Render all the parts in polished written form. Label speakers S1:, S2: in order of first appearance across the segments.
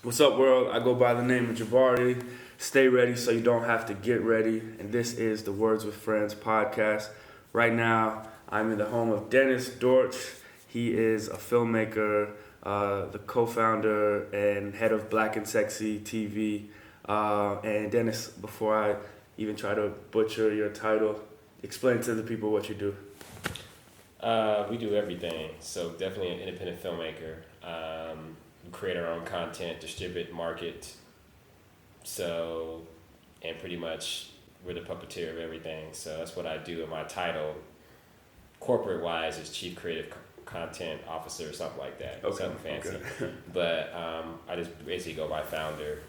S1: What's up, world? I go by the name of Jabari. Stay ready so you don't have to get ready. And this is the Words with Friends podcast. Right now, I'm in the home of Dennis Dortch. He is a filmmaker, the co-founder and head of Black and Sexy TV. And Dennis, before I even try to butcher your title, explain to the people what you do.
S2: We do everything. So definitely an independent filmmaker. We create our own content, distribute, market. So, and pretty much we're the puppeteer of everything. So that's what I do. And my title, corporate wise, is Chief Creative Content Officer or something like that.
S1: Okay,
S2: Something fancy.
S1: okay.
S2: But I just basically go by founder,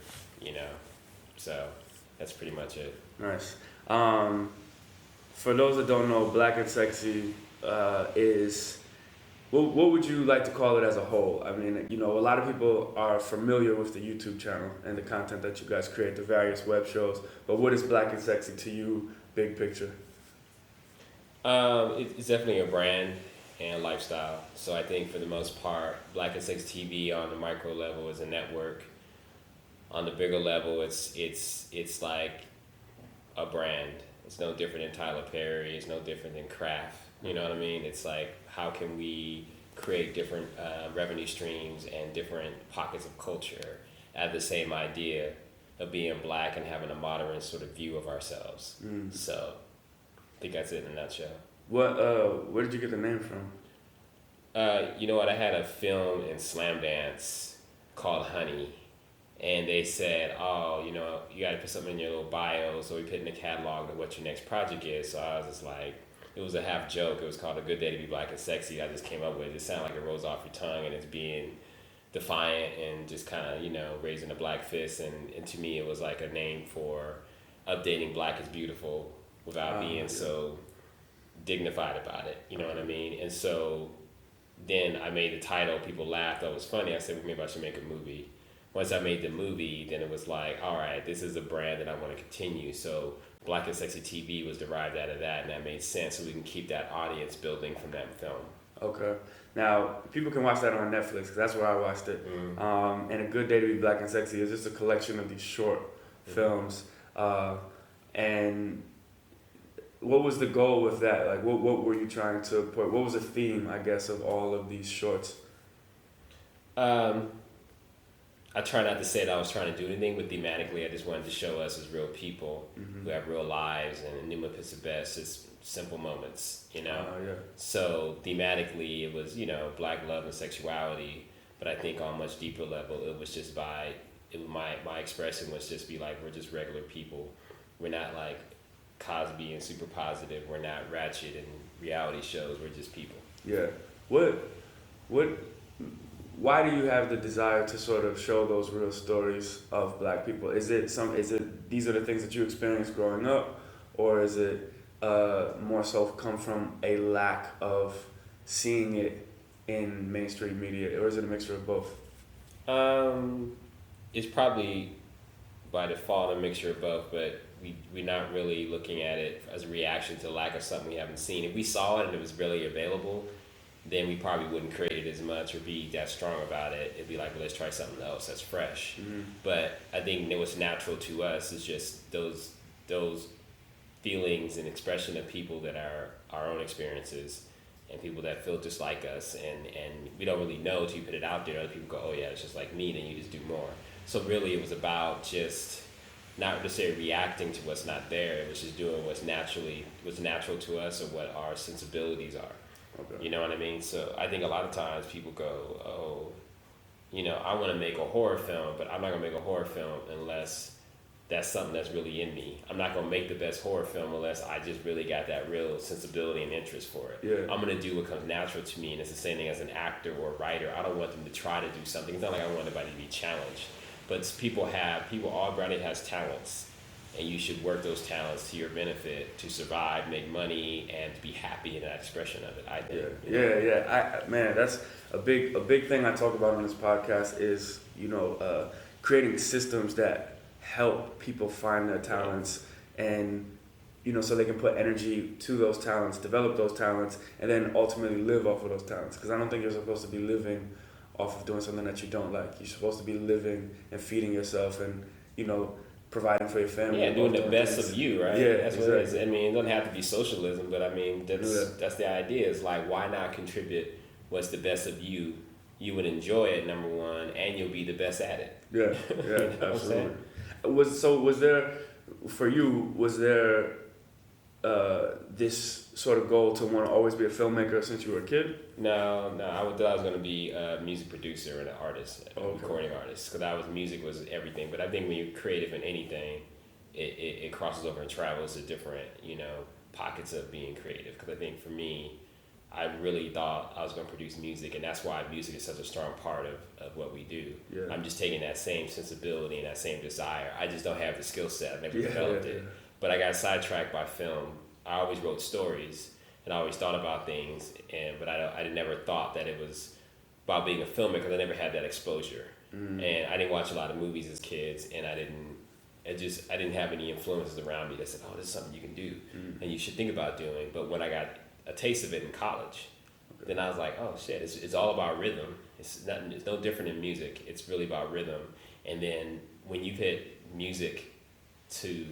S2: you know. So that's pretty much it.
S1: Nice. For those that don't know, Black and Sexy is, what would you like to call it as a whole? I mean, you know, a lot of people are familiar with the YouTube channel and the content that you guys create, the various web shows, but what is Black and Sexy to you, big picture?
S2: It's definitely a brand and lifestyle. So I think for the most part, Black and Sexy TV on the micro level is a network. On the bigger level, it's like a brand. It's no different than Tyler Perry. It's no different than Kraft. You know what I mean? It's like, how can we create different revenue streams and different pockets of culture at the same idea of being Black and having a modern sort of view of ourselves. So I think that's it in a nutshell.
S1: Where did you get the name from?
S2: You know what? I had a film in Sundance called Honey. And they said, oh, you know, you got to put something in your little bio. So we put in the catalog of what your next project is. So I was just like, it was a half joke. It was called A Good Day to Be Black and Sexy. I just came up with it. It sounded like it rolls off your tongue and it's being defiant and just kind of, you know, raising a black fist. And to me, it was like a name for updating Black is beautiful without being so dignified about it. You know what I mean? And so then I made the title. People laughed. That was funny. I said, well, maybe I should make a movie. Once I made the movie, then it was like, all right, this is a brand that I want to continue. So Black and Sexy TV was derived out of that, and that made sense so we can keep that audience building from that film.
S1: Okay. Now, people can watch that on Netflix, 'cause that's where I watched it. And A Good Day to Be Black and Sexy is just a collection of these short films. And what was the goal with that? Like, what were you trying to put? What was the theme, I guess, of all of these shorts?
S2: I try not to say that I was trying to do anything, but thematically, I just wanted to show us as real people who have real lives, and Numa puts the best, it's simple moments, you know?
S1: Yeah.
S2: So thematically, it was, you know, Black love and sexuality, but I think on a much deeper level, it was just my expression was just be like, we're just regular people. We're not like Cosby and super positive. We're not ratchet and reality shows. We're just people.
S1: Yeah. Why do you have the desire to sort of show those real stories of Black people? Is it these are the things that you experienced growing up, or is it more so come from a lack of seeing it in mainstream media, or is it a mixture of both?
S2: It's probably by default a mixture of both, but we're not really looking at it as a reaction to lack of something we haven't seen. If we saw it and it was really available, then we probably wouldn't create it as much or be that strong about it. It'd be like, well, let's try something else that's fresh. But I think what's natural to us is just those feelings and expression of people that are our own experiences and people that feel just like us. And we don't really know until you put it out there. Other people go, oh yeah, it's just like me, then you just do more. So really it was about just not necessarily reacting to what's not there. It was just doing what's natural to us or what our sensibilities are.
S1: Okay.
S2: You know what I mean? So I think a lot of times people go, oh, you know, I want to make a horror film, but I'm not going to make a horror film unless that's something that's really in me. I'm not going to make the best horror film unless I just really got that real sensibility and interest for it.
S1: Yeah.
S2: I'm going to do what comes natural to me, and it's the same thing as an actor or a writer. I don't want them to try to do something. It's not like I want anybody to be challenged. But everybody has talents. And you should work those talents to your benefit to survive, make money, and to be happy in that expression of it. I think.
S1: Yeah. Man, that's a big thing I talk about on this podcast is, you know, creating systems that help people find their talents and, you know, so they can put energy to those talents, develop those talents, and then ultimately live off of those talents. Because I don't think you're supposed to be living off of doing something that you don't like. You're supposed to be living and feeding yourself and, you know, providing for your family.
S2: Yeah, doing the best of you, right?
S1: Yeah,
S2: that's
S1: exactly.
S2: what it is. I mean, it doesn't have to be socialism, but I mean, that's the idea. It's like, why not contribute what's the best of you? You would enjoy it, number one, and you'll be the best at it.
S1: Yeah,
S2: You know
S1: absolutely. Was there, for you, this sort of goal to want to always be a filmmaker since you were a kid?
S2: No, I thought I was going to be a music producer and an artist, a recording artist, because music was everything. But I think when you're creative in anything, it crosses over and travels to different, you know, pockets of being creative. Because I think for me, I really thought I was going to produce music, and that's why music is such a strong part of what we do.
S1: Yeah.
S2: I'm just taking that same sensibility and that same desire. I just don't have the skill set. I've never developed it. But I got sidetracked by film. I always wrote stories, and I always thought about things, but I never thought that it was about being a filmmaker, because I never had that exposure. And I didn't watch a lot of movies as kids, and I didn't have any influences around me that said, oh, this is something you can do, and you should think about doing. But when I got a taste of it in college, then I was like, oh shit, it's all about rhythm. It's no different in music. It's really about rhythm. And then when you put music to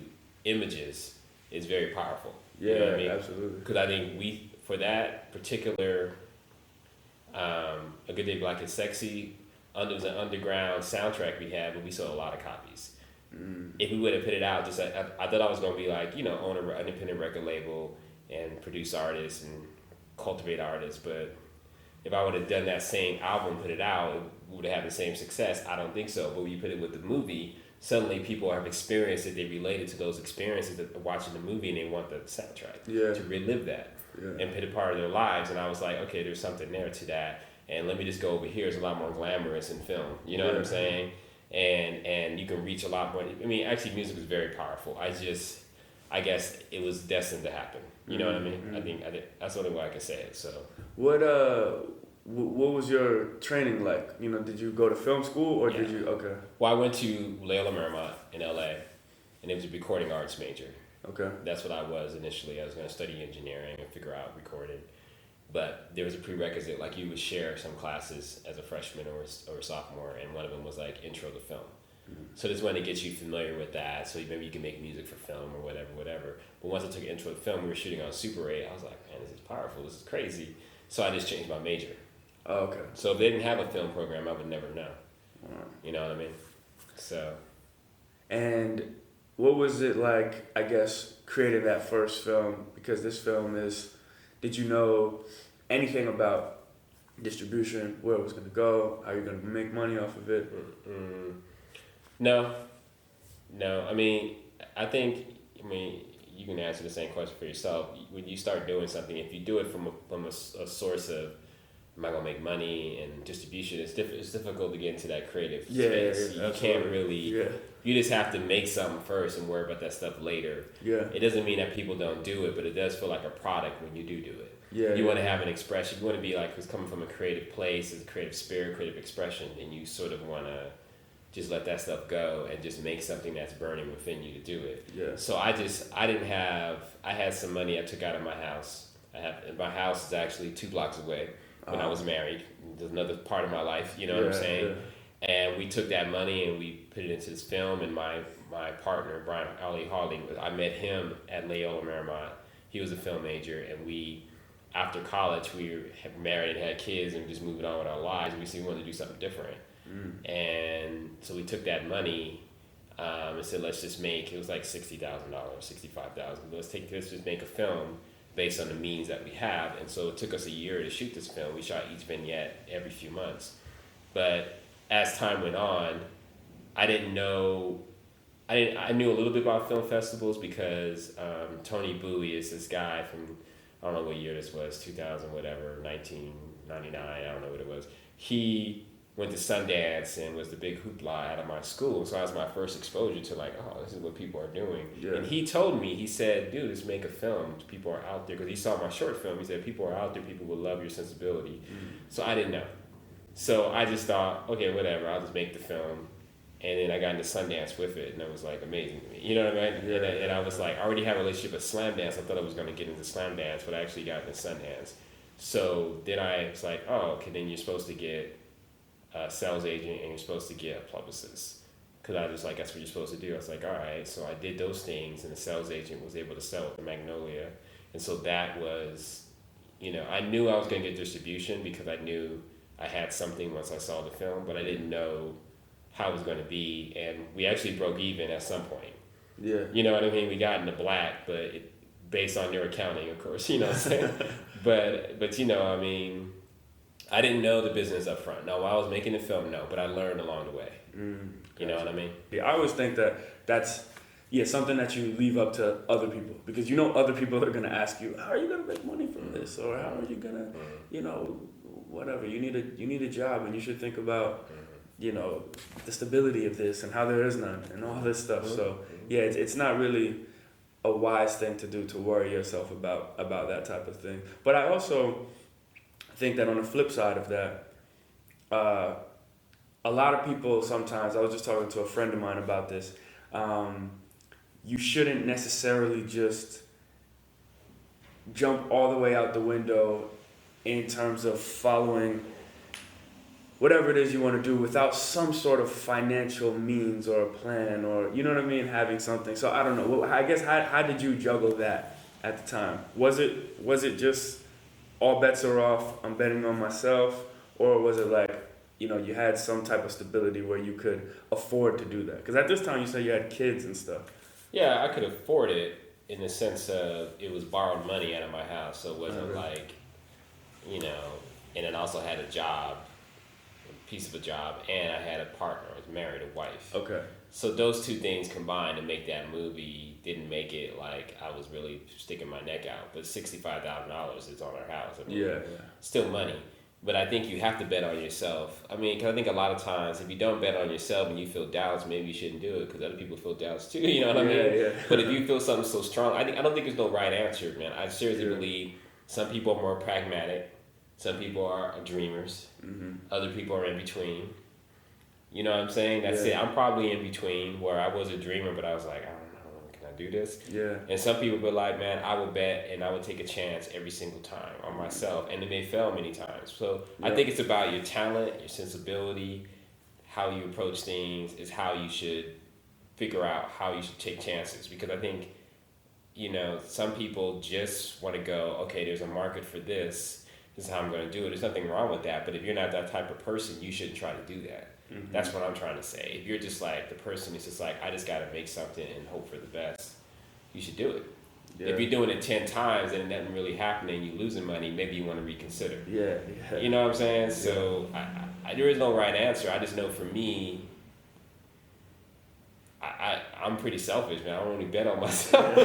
S2: images, it's very powerful.
S1: Yeah,
S2: you know what I mean?
S1: Absolutely.
S2: Because I think for that particular A Good Day Black and Sexy, it was an underground soundtrack we had, but we sold a lot of copies. If we would have put it out, I thought I was going to be like, you know, own an independent record label and produce artists and cultivate artists. But if I would have done that same album, put it out, it would have had the same success. I don't think so. But when you put it with the movie, suddenly people have experienced it, they related to those experiences that watching the movie, and they want the soundtrack to relive that and put it part of their lives. And I was like, okay, there's something there to that, and let me just go over here. It's a lot more glamorous in film, you know what I'm saying? And you can reach a lot more. I mean, actually music is very powerful. I guess it was destined to happen, you know what I mean? I think that's the only way I can say it. So
S1: what was your training like? You know, did you go to film school or did you? Okay.
S2: Well, I went to Loyola Marymount in LA, and it was a recording arts major. Okay. That's what I was initially. I was going to study engineering and figure out recording. But there was a prerequisite, like you would share some classes as a freshman or sophomore, and one of them was like intro to film. So this one to get you familiar with that, so maybe you can make music for film or whatever. But once I took intro to film, we were shooting on Super 8. I was like, man, this is powerful. This is crazy. So I just changed my major. Oh, okay. So if they didn't have a film program, I would never know. You know what I mean? So.
S1: And what was it like, I guess, creating that first film? Because this film did you know anything about distribution, where it was going to go, how you're going to make money off of it?
S2: No. I mean, you can answer the same question for yourself. When you start doing something, if you do it from a source of, am I gonna make money and distribution? It's difficult to get into that creative space. You can't really. You just have to make something first and worry about that stuff later. It doesn't mean that people don't do it, but it does feel like a product when you do it. You want to have an expression. You want to be like, who's coming from a creative place, a creative spirit, creative expression, and you sort of want to just let that stuff go and just make something that's burning within you to do it. So I had some money I took out of my house. My house is actually 2 blocks away. When I was married, there's another part of my life, you know what I'm saying? And we took that money and we put it into this film, and my partner, Brian Ali Harley, I met him at Loyola Marymount. He was a film major, and after college, we had married and had kids and just moving on with our lives. We wanted to do something different. And so we took that money and said, let's just it was like $60,000, $65,000. Let's just make a film based on the means that we have. And so it took us a year to shoot this film. We shot each vignette every few months. But as time went on, I knew a little bit about film festivals because Tony Bowie is this guy from, I don't know what year this was, 2000, whatever, 1999, I don't know what it was. He went to Sundance and was the big hoopla out of my school. So that was my first exposure to like, oh, this is what people are doing. And he told me, he said, dude, just make a film. People are out there. Because he saw my short film. He said, people are out there. People will love your sensibility. So I didn't know. So I just thought, okay, whatever. I'll just make the film. And then I got into Sundance with it. And it was like amazing to me. You know what I mean? And I was like, I already have a relationship with Slamdance. I thought I was going to get into Slamdance, but I actually got into Sundance. So then I was like, oh, okay, then you're supposed to get a sales agent and you're supposed to get a publicist. Because I was like, that's what you're supposed to do. I was like, all right. So I did those things, and the sales agent was able to sell it to Magnolia. And so that was, I knew I was going to get distribution because I knew I had something once I saw the film, but I didn't know how it was going to be. And we actually broke even at some point.
S1: Yeah.
S2: You know what I mean? We got in the black, but based on your accounting, of course, you know what I'm saying? but I mean, I didn't know the business up front. No, while I was making the film, no, but I learned along the way. You know what I mean?
S1: Yeah, I always think that's something that you leave up to other people, because other people are gonna ask you, how are you gonna make money from this, or how are you gonna, whatever. You need a job, and you should think about, the stability of this and how there is none and all this stuff. So yeah, it's not really a wise thing to do to worry yourself about that type of thing. But I also think that on the flip side of that, a lot of people sometimes, I was just talking to a friend of mine about this, you shouldn't necessarily just jump all the way out the window in terms of following whatever it is you want to do without some sort of financial means or a plan, or, you know what I mean, having something. So I don't know. I guess how did you juggle that at the time? Was it just all bets are off, I'm betting on myself, or was it like, you had some type of stability where you could afford to do that? Because at this time you said you had kids and stuff.
S2: Yeah, I could afford it in the sense of it was borrowed money out of my house, so it wasn't like, and then also had a job, a piece of a job, and I had a partner. I was married, a wife.
S1: Okay.
S2: So those two things combined to make that movie didn't make it like I was really sticking my neck out. But $65,000 is on our house. I mean, still money. But I think you have to bet on yourself. I mean, because I think a lot of times if you don't bet on yourself and you feel doubts, maybe you shouldn't do it because other people feel doubts too. You know what I mean?
S1: Yeah.
S2: But if you feel something so strong, I don't think there's no right answer, man. I seriously believe some people are more pragmatic. Some people are dreamers. Mm-hmm. Other people are in between. You know what I'm saying? That's it. I'm probably in between where I was a dreamer, but I was like, I don't know, can I do this?
S1: Yeah.
S2: And some people were like, man, I will bet and I would take a chance every single time on myself. And it may fail many times. So I think it's about your talent, your sensibility, how you approach things is how you should figure out how you should take chances. Because I think, some people just want to go, okay, there's a market for this. This is how I'm going to do it. There's nothing wrong with that. But if you're not that type of person, you shouldn't try to do that. Mm-hmm. That's what I'm trying to say. If you're just like the person who's just like, I just got to make something and hope for the best, you should do it. Yeah. If you're doing it 10 times and nothing really happening, you're losing money, maybe you want to reconsider.
S1: Yeah.
S2: You know what I'm saying? So I there is no right answer. I just know for me, I'm pretty selfish, man. I don't really bet on myself.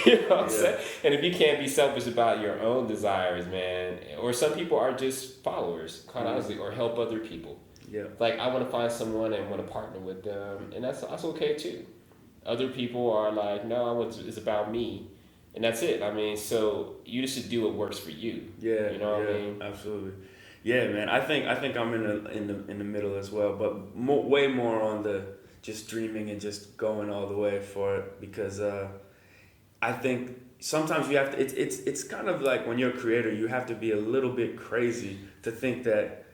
S2: You know what I'm saying? And if you can't be selfish about your own desires, man, or some people are just followers, quite honestly, or help other people.
S1: Yeah.
S2: Like, I want to find someone and want to partner with them, and that's okay too. Other people are like, no, it's about me, and that's it. I mean, so you just should do what works for you.
S1: Yeah.
S2: You know what I mean?
S1: Absolutely. Yeah, man. I think I'm in the middle as well, but way more on the just dreaming and just going all the way for it, because I think sometimes you have to. It's kind of like when you're a creator, you have to be a little bit crazy to think that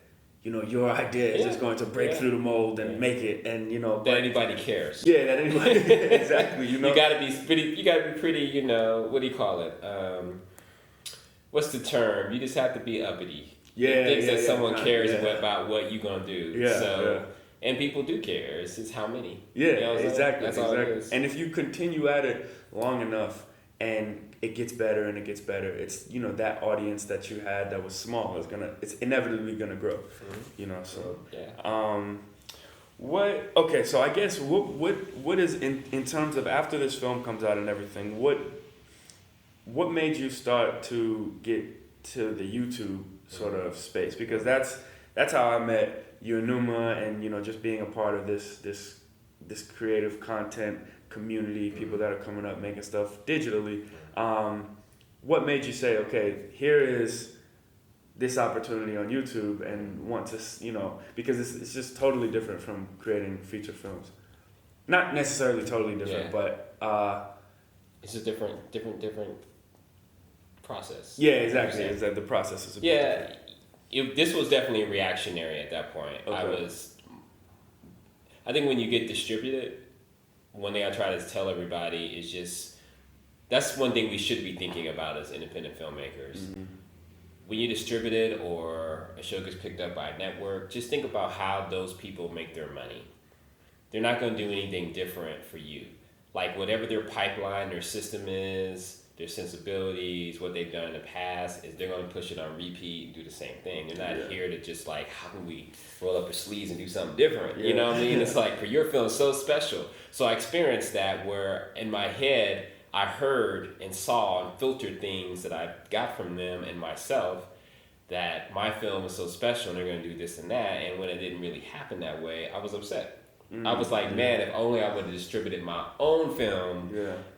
S1: your idea is just going to break through the mold and make it, and
S2: that anybody cares.
S1: Yeah, that anybody exactly. You
S2: gotta be pretty. What do you call it? What's the term? You just have to be uppity. Things that someone cares about what you're gonna do. Yeah. And people do care. It's just how many.
S1: Yeah, exactly.
S2: That's all it is.
S1: And if you continue at it long enough, and it gets better and it gets better, it's that audience that you had that was small it's inevitably gonna grow. Mm-hmm. So okay, so I guess what is in terms of after this film comes out and everything, what made you start to get to the YouTube sort of space? Because that's how I met you and Numa, and just being a part of this creative content community, people that are coming up making stuff digitally. What made you say, okay, here is this opportunity on YouTube, and want to, because it's just totally different from creating feature films. Not necessarily totally different, but
S2: it's a different process.
S1: Yeah, exactly. Is that the process is a bit different.
S2: this was definitely reactionary at that point.
S1: Okay.
S2: I think when you get distributed, one thing I try to tell everybody is just, that's one thing we should be thinking about as independent filmmakers. Mm-hmm. When you're distributed or a show gets picked up by a network, just think about how those people make their money. They're not going to do anything different for you. Like whatever their pipeline, their system is, their sensibilities, what they've done in the past, is they're going to push it on repeat and do the same thing. They're not here to just like, how can we roll up our sleeves and do something different? You know what I mean? It's like, for your film, so special. So I experienced that where in my head, I heard and saw and filtered things that I got from them and myself, that my film was so special and they're going to do this and that. And when it didn't really happen that way, I was upset. I was like, man, if only I would have distributed my own film,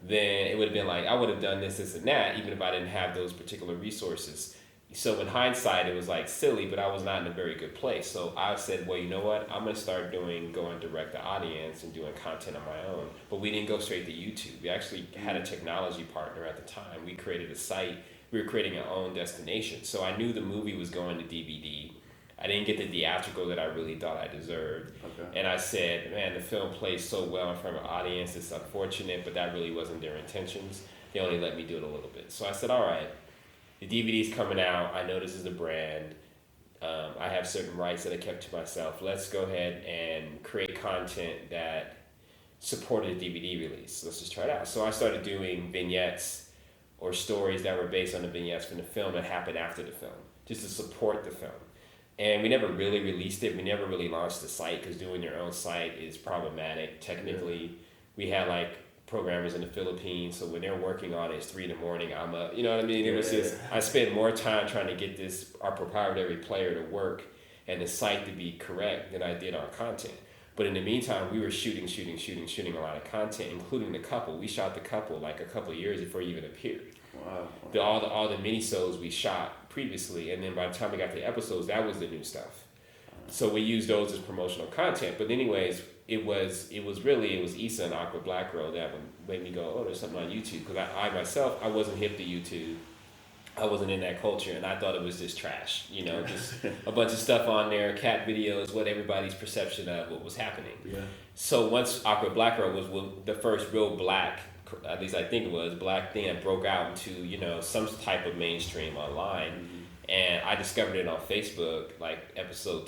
S2: then it would have been like, I would have done this and that, even if I didn't have those particular resources. So in hindsight, it was like silly, but I was not in a very good place. So I said, well, you know what? I'm going to start going direct to audience and doing content on my own. But we didn't go straight to YouTube. We actually had a technology partner at the time. We created a site. We were creating our own destination. So I knew the movie was going to DVD. I didn't get the theatrical that I really thought I deserved. Okay. And I said, man, the film plays so well in front of an audience. It's unfortunate, but that really wasn't their intentions. They only let me do it a little bit. So I said, all right, the DVD's coming out. I know this is a brand. I have certain rights that I kept to myself. Let's go ahead and create content that supported the DVD release. Let's just try it out. So I started doing vignettes or stories that were based on the vignettes from the film that happened after the film, just to support the film. And we never really released it. We never really launched the site because doing your own site is problematic. Technically, we had like programmers in the Philippines, so when they're working on it, it's 3 a.m. I'm up. You know what I mean? It was just, I spent more time trying to get our proprietary player to work and the site to be correct than I did on content. But in the meantime, we were shooting a lot of content, including the couple. We shot the couple like a couple of years before it even appeared. Wow. All the mini-sodes we shot previously, and then by the time we got to the episodes, that was the new stuff. So we used those as promotional content. But anyways, it was Issa and Aqua Black Girl that made me go, oh, there's something on YouTube. Because I myself, I wasn't hip to YouTube. I wasn't in that culture, and I thought it was just trash. You know, just a bunch of stuff on there, cat videos, what everybody's perception of what was happening. Yeah. So once Aqua Black Girl was the first real black, at least I think it was, black thing that broke out into, you know, some type of mainstream online. Mm-hmm. And I discovered it on Facebook, like episode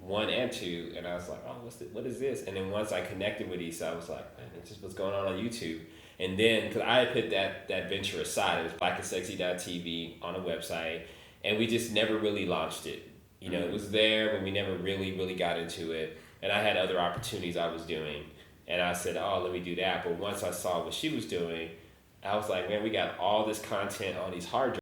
S2: 1 and 2, and I was like, oh, what is this? And then once I connected with Issa, I was like, man, it's just what's going on YouTube. And then, because I had put that venture aside, it was blackandsexy.tv on a website, and we just never really launched it. You know, it was there, but we never really, really got into it. And I had other opportunities I was doing, and I said, oh, let me do that. But once I saw what she was doing, I was like, man, we got all this content on these hard drives,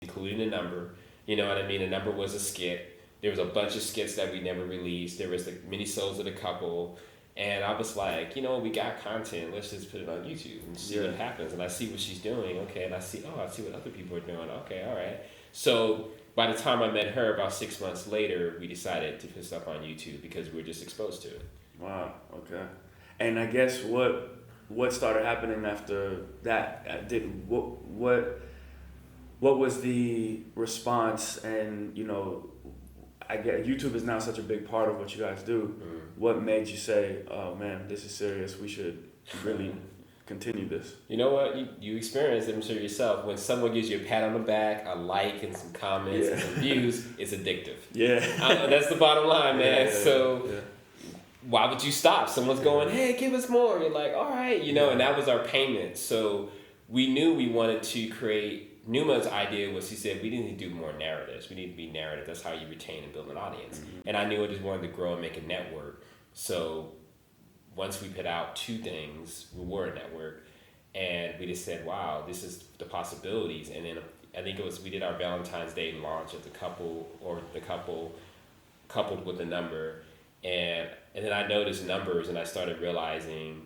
S2: including the number. You know what I mean? The number was a skit. There was a bunch of skits that we never released. There was the mini-sodes of the couple. And I was like, you know, we got content. Let's just put it on YouTube and see what happens. And I see what she's doing. Okay. And I see what other people are doing. Okay. All right. So by the time I met her about 6 months later, we decided to put stuff on YouTube because we were just exposed to it.
S1: Wow. Okay. And I guess what started happening after that? What was the response? And, you know, I get YouTube is now such a big part of what you guys do. Mm. What made you say, oh man, this is serious, we should really continue this?
S2: You know what, you experience it, I'm sure yourself, when someone gives you a pat on the back, a like and some comments and some views, it's addictive. Yeah. That's the bottom line, man. Why would you stop? Someone's going, hey, give us more. You're like, all right, you know, and that was our payment. So we knew we wanted to create. Numa's idea was, he said, we need to do more narratives. We need to be narrative. That's how you retain and build an audience. Mm-hmm. And I knew I just wanted to grow and make a network. So once we put out 2 things, we were a network, and we just said, wow, this is the possibilities. And then I think we did our Valentine's Day launch of the couple coupled with the number. And then I noticed numbers, and I started realizing,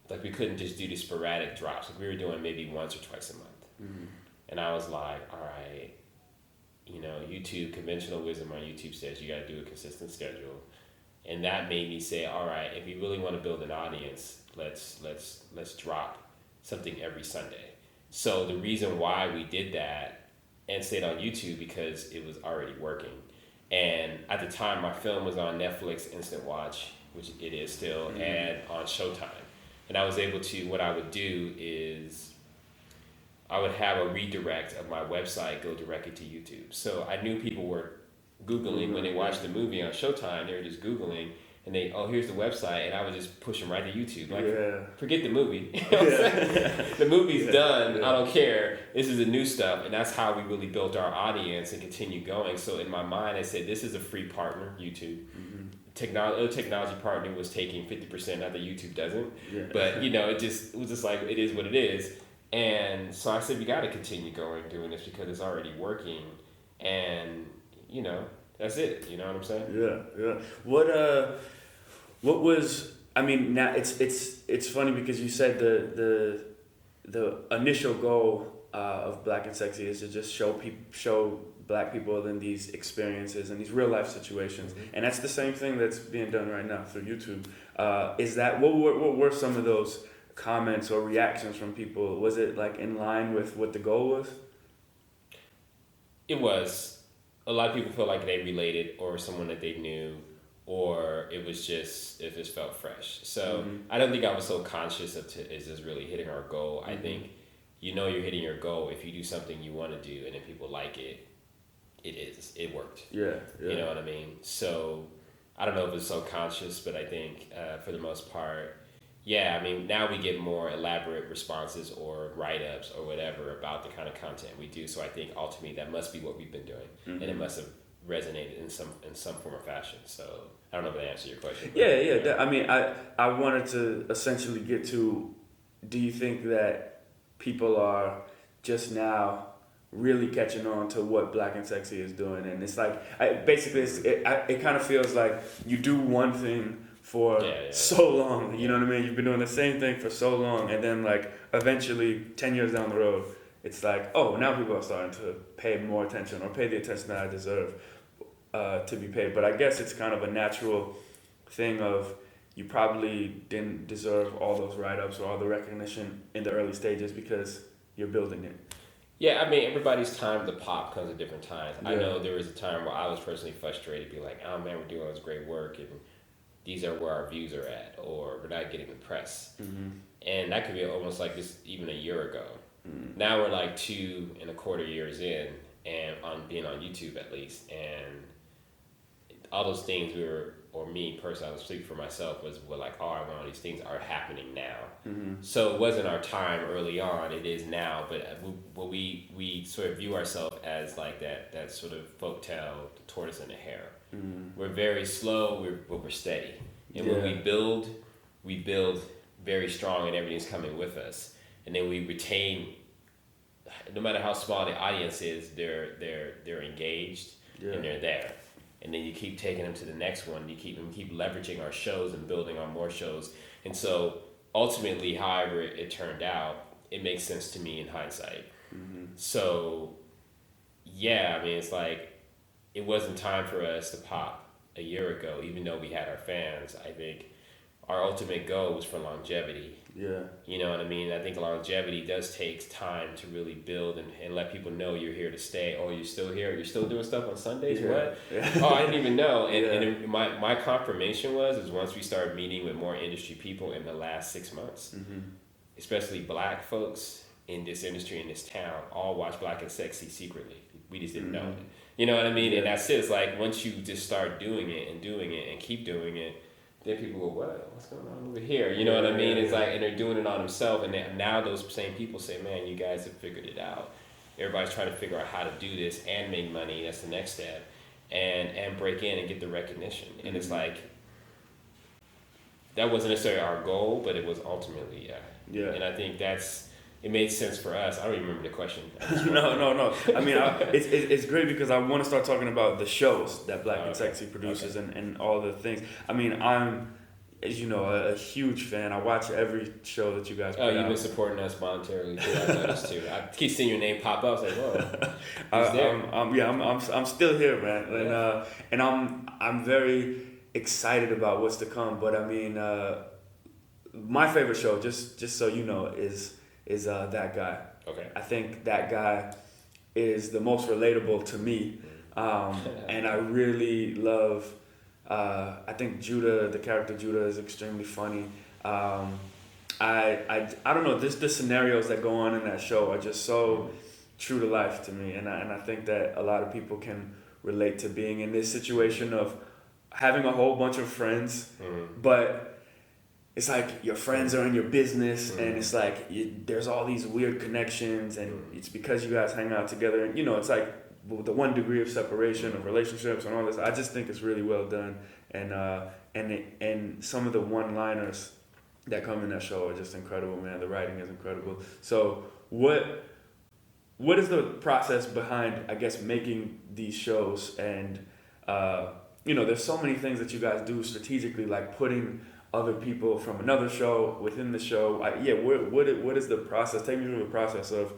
S2: like, we couldn't just do the sporadic drops. Like, we were doing maybe once or twice a month. Mm-hmm. And I was like, all right, you know, YouTube, conventional wisdom on YouTube says you got to do a consistent schedule. And that made me say, all right, if you really want to build an audience, let's drop something every Sunday. So the reason why we did that, and stayed on YouTube because it was already working. And at the time, my film was on Netflix Instant Watch, which it is still, and on Showtime. And I was able to, what I would do is I would have a redirect of my website go directly to YouTube. So I knew people were Googling when they watched the movie on Showtime, they were just Googling. And they, oh, here's the website, and I would just push them right to YouTube. Like, forget the movie. You know what I'm saying? The movie's done. I don't care. This is the new stuff, and that's how we really built our audience and continue going. So in my mind, I said, this is a free partner, YouTube. Technology partner was taking 50%. Not that YouTube doesn't, but you know, it was just like it is what it is. And so I said, we got to continue going doing this because it's already working, and you know. That's it. You know what I'm saying?
S1: Yeah. What was? I mean, now it's funny because you said the initial goal of Black and Sexy is to just show Black people in these experiences and these real life situations, and that's the same thing that's being done right now through YouTube. Is that what were some of those comments or reactions from people? Was it like in line with what the goal was?
S2: It was. A lot of people felt like they related or someone that they knew, or it just felt fresh. So I don't think I was so conscious of is this really hitting our goal. I think you're hitting your goal if you do something you want to do, and if people like it, it worked. Yeah. You know what I mean? So I don't know if it's so conscious, but I think for the most part, yeah, I mean, now we get more elaborate responses or write-ups or whatever about the kind of content we do. So I think ultimately that must be what we've been doing, and it must have resonated in some form or fashion. So I don't know if that answers your question.
S1: Yeah. I mean, I wanted to essentially get to, do you think that people are just now really catching on to what Black and Sexy is doing? And it's like, it kind of feels like you do one thing for so long, you know what I mean? You've been doing the same thing for so long, and then like eventually 10 years down the road, it's like, oh, now people are starting to pay more attention or pay the attention that I deserve to be paid. But I guess it's kind of a natural thing of you probably didn't deserve all those write-ups or all the recognition in the early stages because you're building it.
S2: Yeah, I mean, everybody's time to pop comes at different times. I know there was a time where I was personally frustrated, be like, oh man, we're doing all this great work, and these are where our views are at, or we're not getting the press. And that could be almost like this even a year ago. Now we're like 2.25 years in, and on being on YouTube at least, and all those things me personally, I was speaking for myself, was like, oh, I want all these things are happening now. So it wasn't our time early on, it is now, but we sort of view ourselves as like that sort of folktale, the tortoise and the hare. We're very slow, but we're steady. And when we build very strong, and everything's coming with us. And then we retain, no matter how small the audience is, they're engaged and they're there. And then you keep taking them to the next one. You keep leveraging our shows and building on more shows. And so ultimately, however it turned out, it makes sense to me in hindsight. So yeah, I mean, it's like, it wasn't time for us to pop a year ago, even though we had our fans. I think our ultimate goal was for longevity. Yeah. You know what I mean? I think longevity does take time to really build and let people know you're here to stay. Oh, you're still here? You're still doing stuff on Sundays? What? Oh, I didn't even know. And my confirmation was once we started meeting with more industry people in the last 6 months, especially Black folks in this industry, in this town, all watch Black and Sexy secretly. We just didn't know it. You know what I mean? And that's it. It's like once you just start doing it and keep doing it, then people go, what's going on over here? You know what I mean? It's like, and they're doing it on themselves, and now those same people say, man, you guys have figured it out. Everybody's trying to figure out how to do this and make money. That's the next step, and break in and get the recognition. And it's like, that wasn't necessarily our goal, but it was ultimately, And I think it made sense for us. I don't even remember the question.
S1: No. I mean, it's great because I want to start talking about the shows that Black and Sexy produces and all the things. I mean, I'm, as you know, a huge fan. I watch every show that you guys put out.
S2: You've been supporting us monetarily too. I noticed too. I keep seeing your name pop up. I was like, whoa.
S1: I'm still here, man. And I'm very excited about what's to come. But I mean, my favorite show, just so you know, is That Guy.
S2: Okay.
S1: I think That Guy is the most relatable to me. And I really love, I think the character Judah is extremely funny. I don't know, the scenarios that go on in that show are just so true to life to me. And I think that a lot of people can relate to being in this situation of having a whole bunch of friends, but it's like your friends are in your business, and it's like there's all these weird connections, and it's because you guys hang out together, and it's like the 1 degree of separation of relationships and all this. I just think it's really well done, and some of the one-liners that come in that show are just incredible, man. The writing is incredible. So what is the process behind, I guess, making these shows? And there's so many things that you guys do strategically, like putting other people from another show within the show. What is the process? Take me through the process of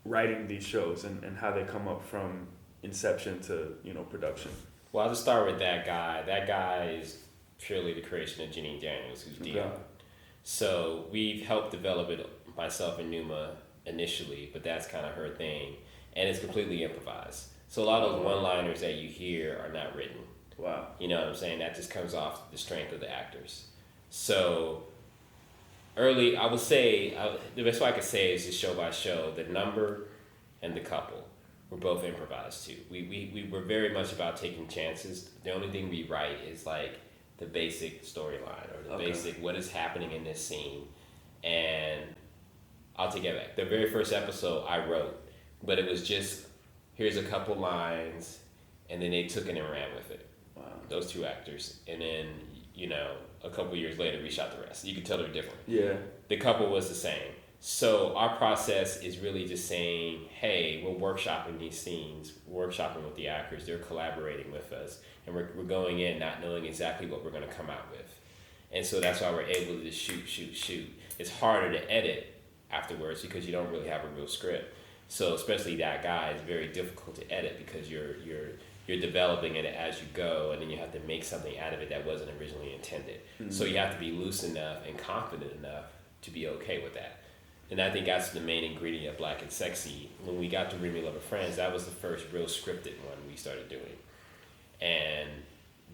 S1: writing these shows and how they come up from inception to production.
S2: Well, I'll just start with that guy. That guy is purely the creation of Jenny Daniels, who's Dion. Okay. So we've helped develop it, myself and Numa initially, but that's kind of her thing, and it's completely improvised. So a lot of those one-liners that you hear are not written.
S1: Wow.
S2: You know what I'm saying? That just comes off the strength of the actors. So early, I would say, the best way I could say is just show by show, the number and the couple were both improvised too. We were very much about taking chances. The only thing we write is like the basic storyline or the basic what is happening in this scene. And I'll take it back. The very first episode I wrote, but it was just, here's a couple lines, and then they took it and ran with it. Wow. Those 2 actors. And then, a couple years later, we shot the rest. You could tell they're different.
S1: Yeah.
S2: The couple was the same. So our process is really just saying, hey, we're workshopping these scenes, workshopping with the actors. They're collaborating with us. And we're going in not knowing exactly what we're going to come out with. And so that's why we're able to just shoot. It's harder to edit afterwards because you don't really have a real script. So especially that guy is very difficult to edit because you're developing it as you go, and then you have to make something out of it that wasn't originally intended. Mm-hmm. So you have to be loose enough and confident enough to be okay with that. And I think that's the main ingredient of Black and Sexy. When we got to Remy Love of Friends, that was the first real scripted one we started doing. And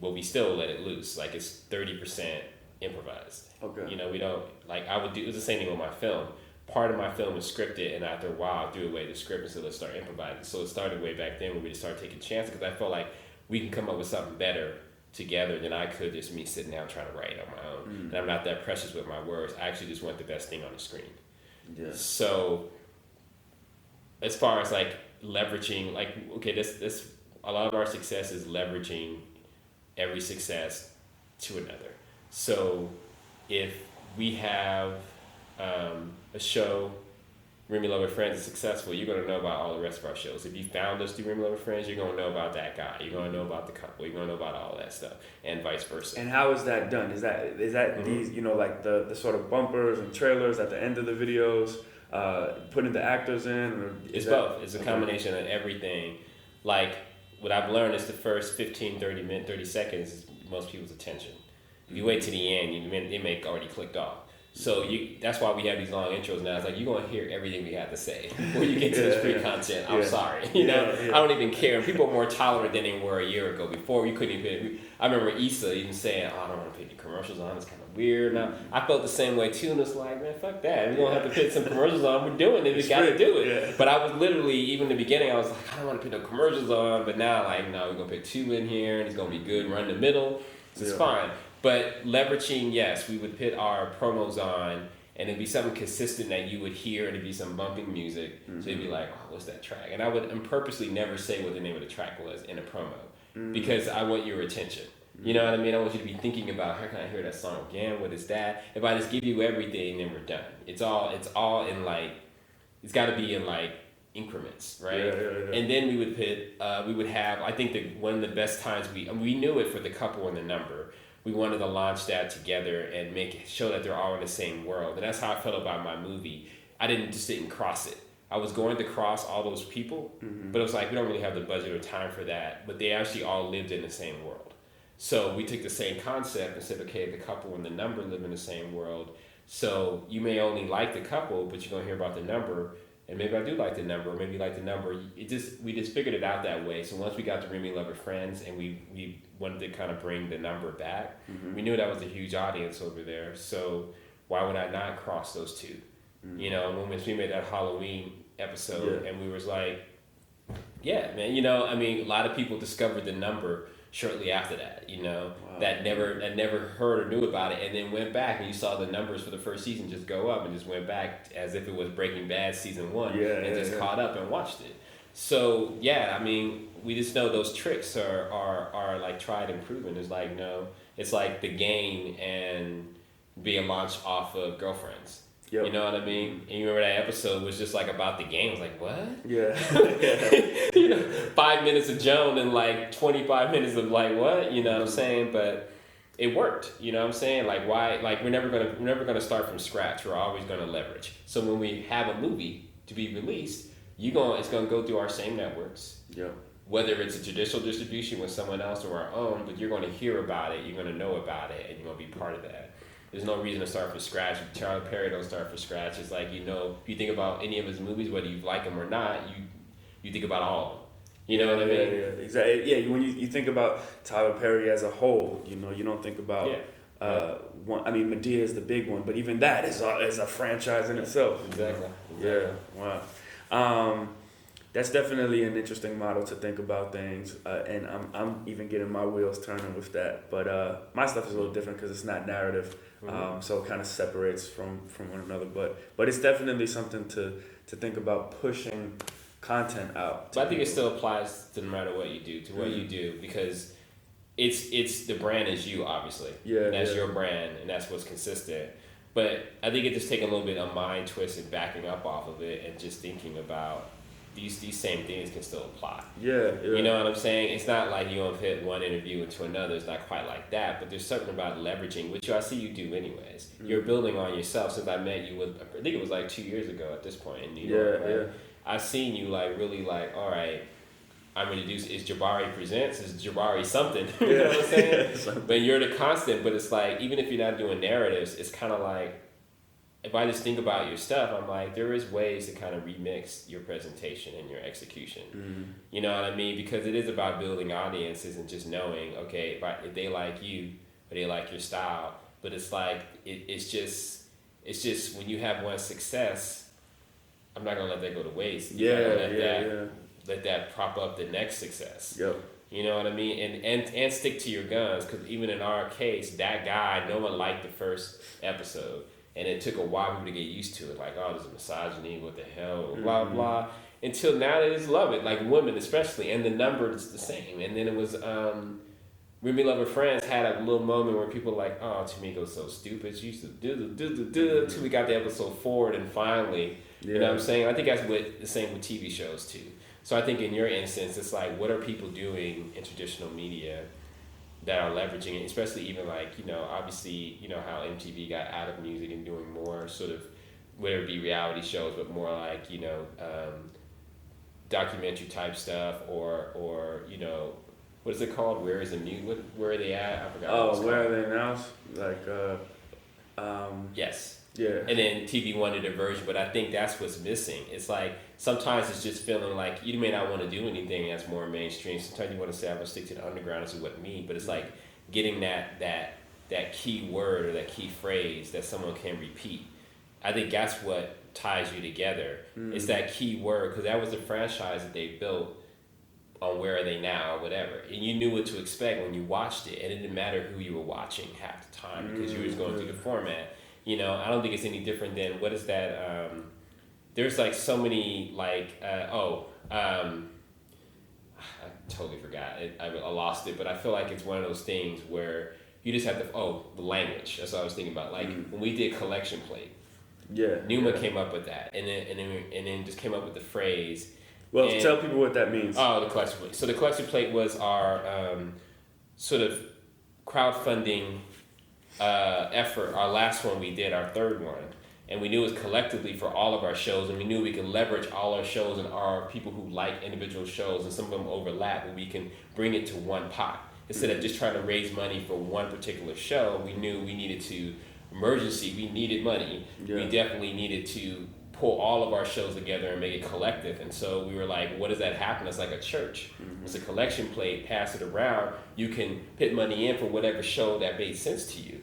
S2: we still let it loose. Like, it's 30% improvised.
S1: Okay.
S2: We don't, it was the same thing with my film. Part of my film was scripted, and after a while, I threw away the script and said, let's start improvising. So it started way back then when we just started taking chances, because I felt like we can come up with something better together than I could just me sitting down trying to write on my own. Mm. And I'm not that precious with my words. I actually just want the best thing on the screen. Yeah. So as far as leveraging, this a lot of our success is leveraging every success to another. So if we have a show, Remy Love of Friends is successful, you're going to know about all the rest of our shows. If you found us through Remy Love of Friends, you're going to know about that guy. You're going to know about the couple. You're going to know about all that stuff, and vice versa.
S1: And how is that done? Is that mm-hmm. these, the sort of bumpers and trailers at the end of the videos, putting the actors in? Or
S2: it's both. It's a combination of everything. Like, what I've learned is the first 15, 30 seconds is most people's attention. If you wait to the end, they may already clicked off. So that's why we have these long intros now. It's like, you're going to hear everything we have to say before you get to this free content. I'm sorry. I don't even care. People are more tolerant than they were a year ago. Before, we couldn't even... I remember Issa even saying, I don't want to put the commercials on. It's kind of weird. Now, I felt the same way too, and it's like, man, fuck that. We're going to have to put some commercials on. We're doing it. We got to do it. Yeah. But I was literally, even in the beginning, I was like, I don't want to put no commercials on. But now, no, we're going to put 2 in here, and it's going to be good. Run the middle. So it's fine. But leveraging, yes, we would put our promos on, and it'd be something consistent that you would hear, and it'd be some bumping music. Mm-hmm. So you'd be like, oh, what's that track? And I would purposely never say what the name of the track was in a promo, because I want your attention. You know what I mean? I want you to be thinking about, how can I hear that song again? What is that? If I just give you everything, then we're done. It's all in it's got to be in increments, right? Yeah. And then we would have, I think one of the best times we knew it for the couple and the number. We wanted to launch that together and show that they're all in the same world. And that's how I felt about my movie. I didn't cross it. I was going to cross all those people, but it was like, we don't really have the budget or time for that. But they actually all lived in the same world. So we took the same concept and said, okay, the couple and the number live in the same world. So you may only like the couple, but you're going to hear about the number and maybe I do like the number, or maybe like the number. We just figured it out that way. So once we got to Remy Lover Friends, and we wanted to kind of bring the number back, we knew that was a huge audience over there. So why would I not cross those two? You know, when we made that Halloween episode, and we was like, yeah, man, you know, I mean, a lot of people discovered the number shortly after that, you know, that never heard or knew about it, and then went back and you saw the numbers for the first season just go up, and just went back as if it was Breaking Bad season 1, caught up and watched it. So yeah, I mean, we just know those tricks are like tried and proven. It's like, no, it's like The Game and being launched off of Girlfriends. Yep. You know what I mean? And you remember that episode was just like about the game. I was like, what?
S1: Yeah.
S2: You know, 5 minutes of Joan and like 25 minutes of like what? You know what I'm saying? But it worked. You know what I'm saying? Like why? Like we're never gonna start from scratch. We're always gonna leverage. So when we have a movie to be released, it's gonna go through our same networks.
S1: Yep.
S2: Whether it's a traditional distribution with someone else or our own, but you're gonna hear about it. You're gonna know about it, and you're gonna be part of that. There's no reason to start from scratch. Charlie Perry don't start from scratch. It's like, you know, if you think about any of his movies, whether you like them or not, you think about all of them. You know what I mean?
S1: Yeah, exactly. Yeah, when you think about Tyler Perry as a whole, you know, you don't think about one. I mean, Medea is the big one, but even that is a franchise in itself.
S2: Exactly.
S1: Yeah. Wow. That's definitely an interesting model to think about things, and I'm even getting my wheels turning with that. But my stuff is a little different because it's not narrative, so it kind of separates from one another. But it's definitely something to think about, pushing content out.
S2: But I think it still applies to no matter what you do, you do, because it's the brand is you, obviously.
S1: Yeah.
S2: And that's your brand, and that's what's consistent. But I think it just takes a little bit of mind twist and backing up off of it, and just thinking about these same things can still apply.
S1: Yeah.
S2: You know what I'm saying? It's not like you want to fit one interview into another. It's not quite like that. But there's something about leveraging, which I see you do anyways. You're building on yourself. Since I met you, I think it was like 2 years ago at this point in New York. Right?
S1: Yeah.
S2: I've seen you like really like, all right, I'm going to do, is Jabari Presents, is Jabari something? You know what I'm saying? But you're the constant. But it's like, even if you're not doing narratives, it's kind of like, if I just think about your stuff, I'm like, there is ways to kind of remix your presentation and your execution. You know what I mean? Because it is about building audiences and just knowing, okay, if they like you or they like your style. But it's like, it's just when you have one success, I'm not gonna let that go to waste. Let that prop up the next success.
S1: Yep.
S2: You know what I mean? And stick to your guns, because even in our case, that guy, no one liked the first episode. And it took a while for people to get used to it. Like, oh, there's a misogyny, what the hell, blah, blah. Until now they just love it, like women especially. And the number is the same. And then it was, Remy Lover Friends had a little moment where people were like, oh, Tamiko's so stupid. She used to do till we got to episode 4, and finally, you know what I'm saying? I think that's the same with TV shows too. So I think in your instance, it's like, what are people doing in traditional media that are leveraging it, especially even like, you know, obviously, you know, how MTV got out of music and doing more sort of, whether it be reality shows, but more like, you know, documentary type stuff, or you know, what is it called? Where is the music? Where are they at? I forgot.
S1: Oh, where are they now? Like,
S2: yes.
S1: Yeah.
S2: And then TV wanted a version, but I think that's what's missing. It's like, sometimes it's just feeling like you may not want to do anything that's more mainstream. Sometimes you want to say, I'm going to stick to the underground, this is what me. But it's like getting that key word or that key phrase that someone can repeat. I think that's what ties you together. It's that key word, because that was the franchise that they built on Where Are They Now or whatever. And you knew what to expect when you watched it. And it didn't matter who you were watching half the time, because you were just going through the format. You know, I don't think it's any different than, what is that? There's like so many, like, I totally forgot. I lost it, but I feel like it's one of those things where you just have to, the language. That's what I was thinking about. Like, when we did Collection Plate, Numa came up with that, and then just came up with the phrase.
S1: Well, tell people what that means.
S2: Oh, the Collection Plate. So the Collection Plate was our sort of crowdfunding effort, our last one we did, our third one. And we knew it was collectively for all of our shows, and we knew we could leverage all our shows and our people who like individual shows, and some of them overlap, and we can bring it to one pot. Instead of just trying to raise money for one particular show, we knew we needed to, we needed money. Yeah. We definitely needed to pull all of our shows together and make it collective. And so we were like, what does that happen? It's like a church. It's a collection plate, pass it around. You can put money in for whatever show that made sense to you,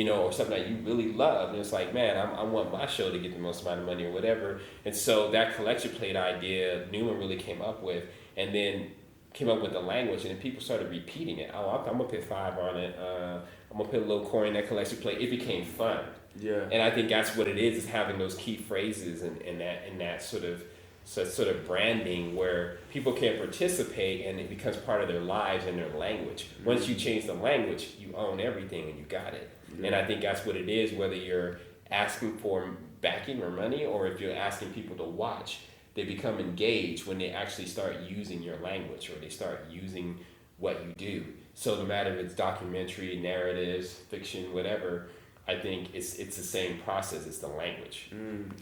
S2: or something that you really love. And it's like, man, I want my show to get the most amount of money or whatever. And so that collection plate idea, Newman really came up with, and then came up with the language, and then people started repeating it. Oh, I'm gonna put $5 on it. I'm gonna put a little coin in that collection plate. It became fun.
S1: Yeah.
S2: And I think that's what it is having those key phrases and that sort of branding where people can participate and it becomes part of their lives and their language. Once you change the language, you own everything and you got it. Yeah. And I think that's what it is, whether you're asking for backing or money or if you're asking people to watch, they become engaged when they actually start using your language or they start using what you do. So no matter if it's documentary, narratives, fiction, whatever, I think it's the same process. It's the language.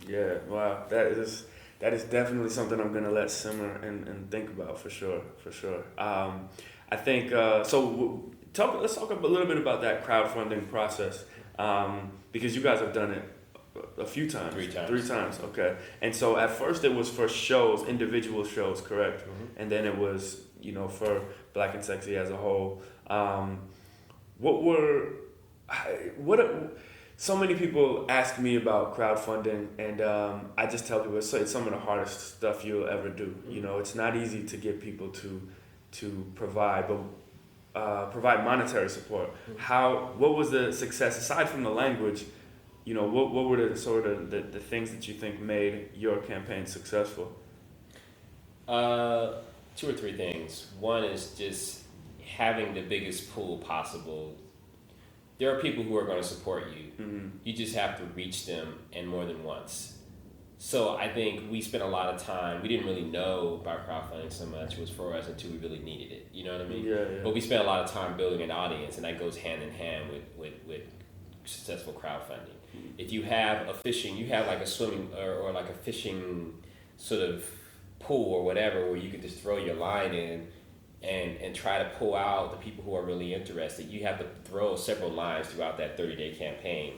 S1: Yeah, wow. That is definitely something I'm gonna let simmer and think about for sure. I think so. Let's talk a little bit about that crowdfunding process because you guys have done it a few times. Three times. Okay. And so at first it was for shows, individual shows, correct? Mm-hmm. And then it was for Black and Sexy as a whole. So many people ask me about crowdfunding, and I just tell people it's some of the hardest stuff you'll ever do. It's not easy to get people to provide monetary support. What was the success aside from the language? What were the sort of the things that you think made your campaign successful?
S2: 2 or 3 things. One is just having the biggest pool possible. There are people who are going to support you. Mm-hmm. You just have to reach them and more than once. So I think we spent a lot of time. We didn't really know about crowdfunding so much. It was for us until we really needed it. You know what I mean?
S1: Yeah.
S2: But we spent a lot of time building an audience, and that goes hand in hand with successful crowdfunding. Mm-hmm. If you have you have like a swimming or like a fishing sort of pool or whatever where you can just throw your line in and try to pull out the people who are really interested. You have to throw several lines throughout that 30-day campaign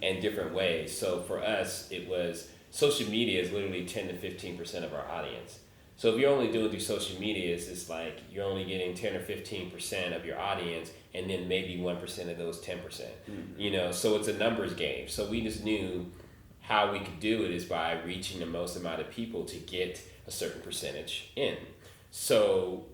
S2: in different ways. So for us, it was social media is literally 10 to 15% of our audience. So if you're only doing through social media, it's like you're only getting 10 or 15% of your audience and then maybe 1% of those 10%. Mm-hmm. So it's a numbers game. So we just knew how we could do it is by reaching the most amount of people to get a certain percentage in. So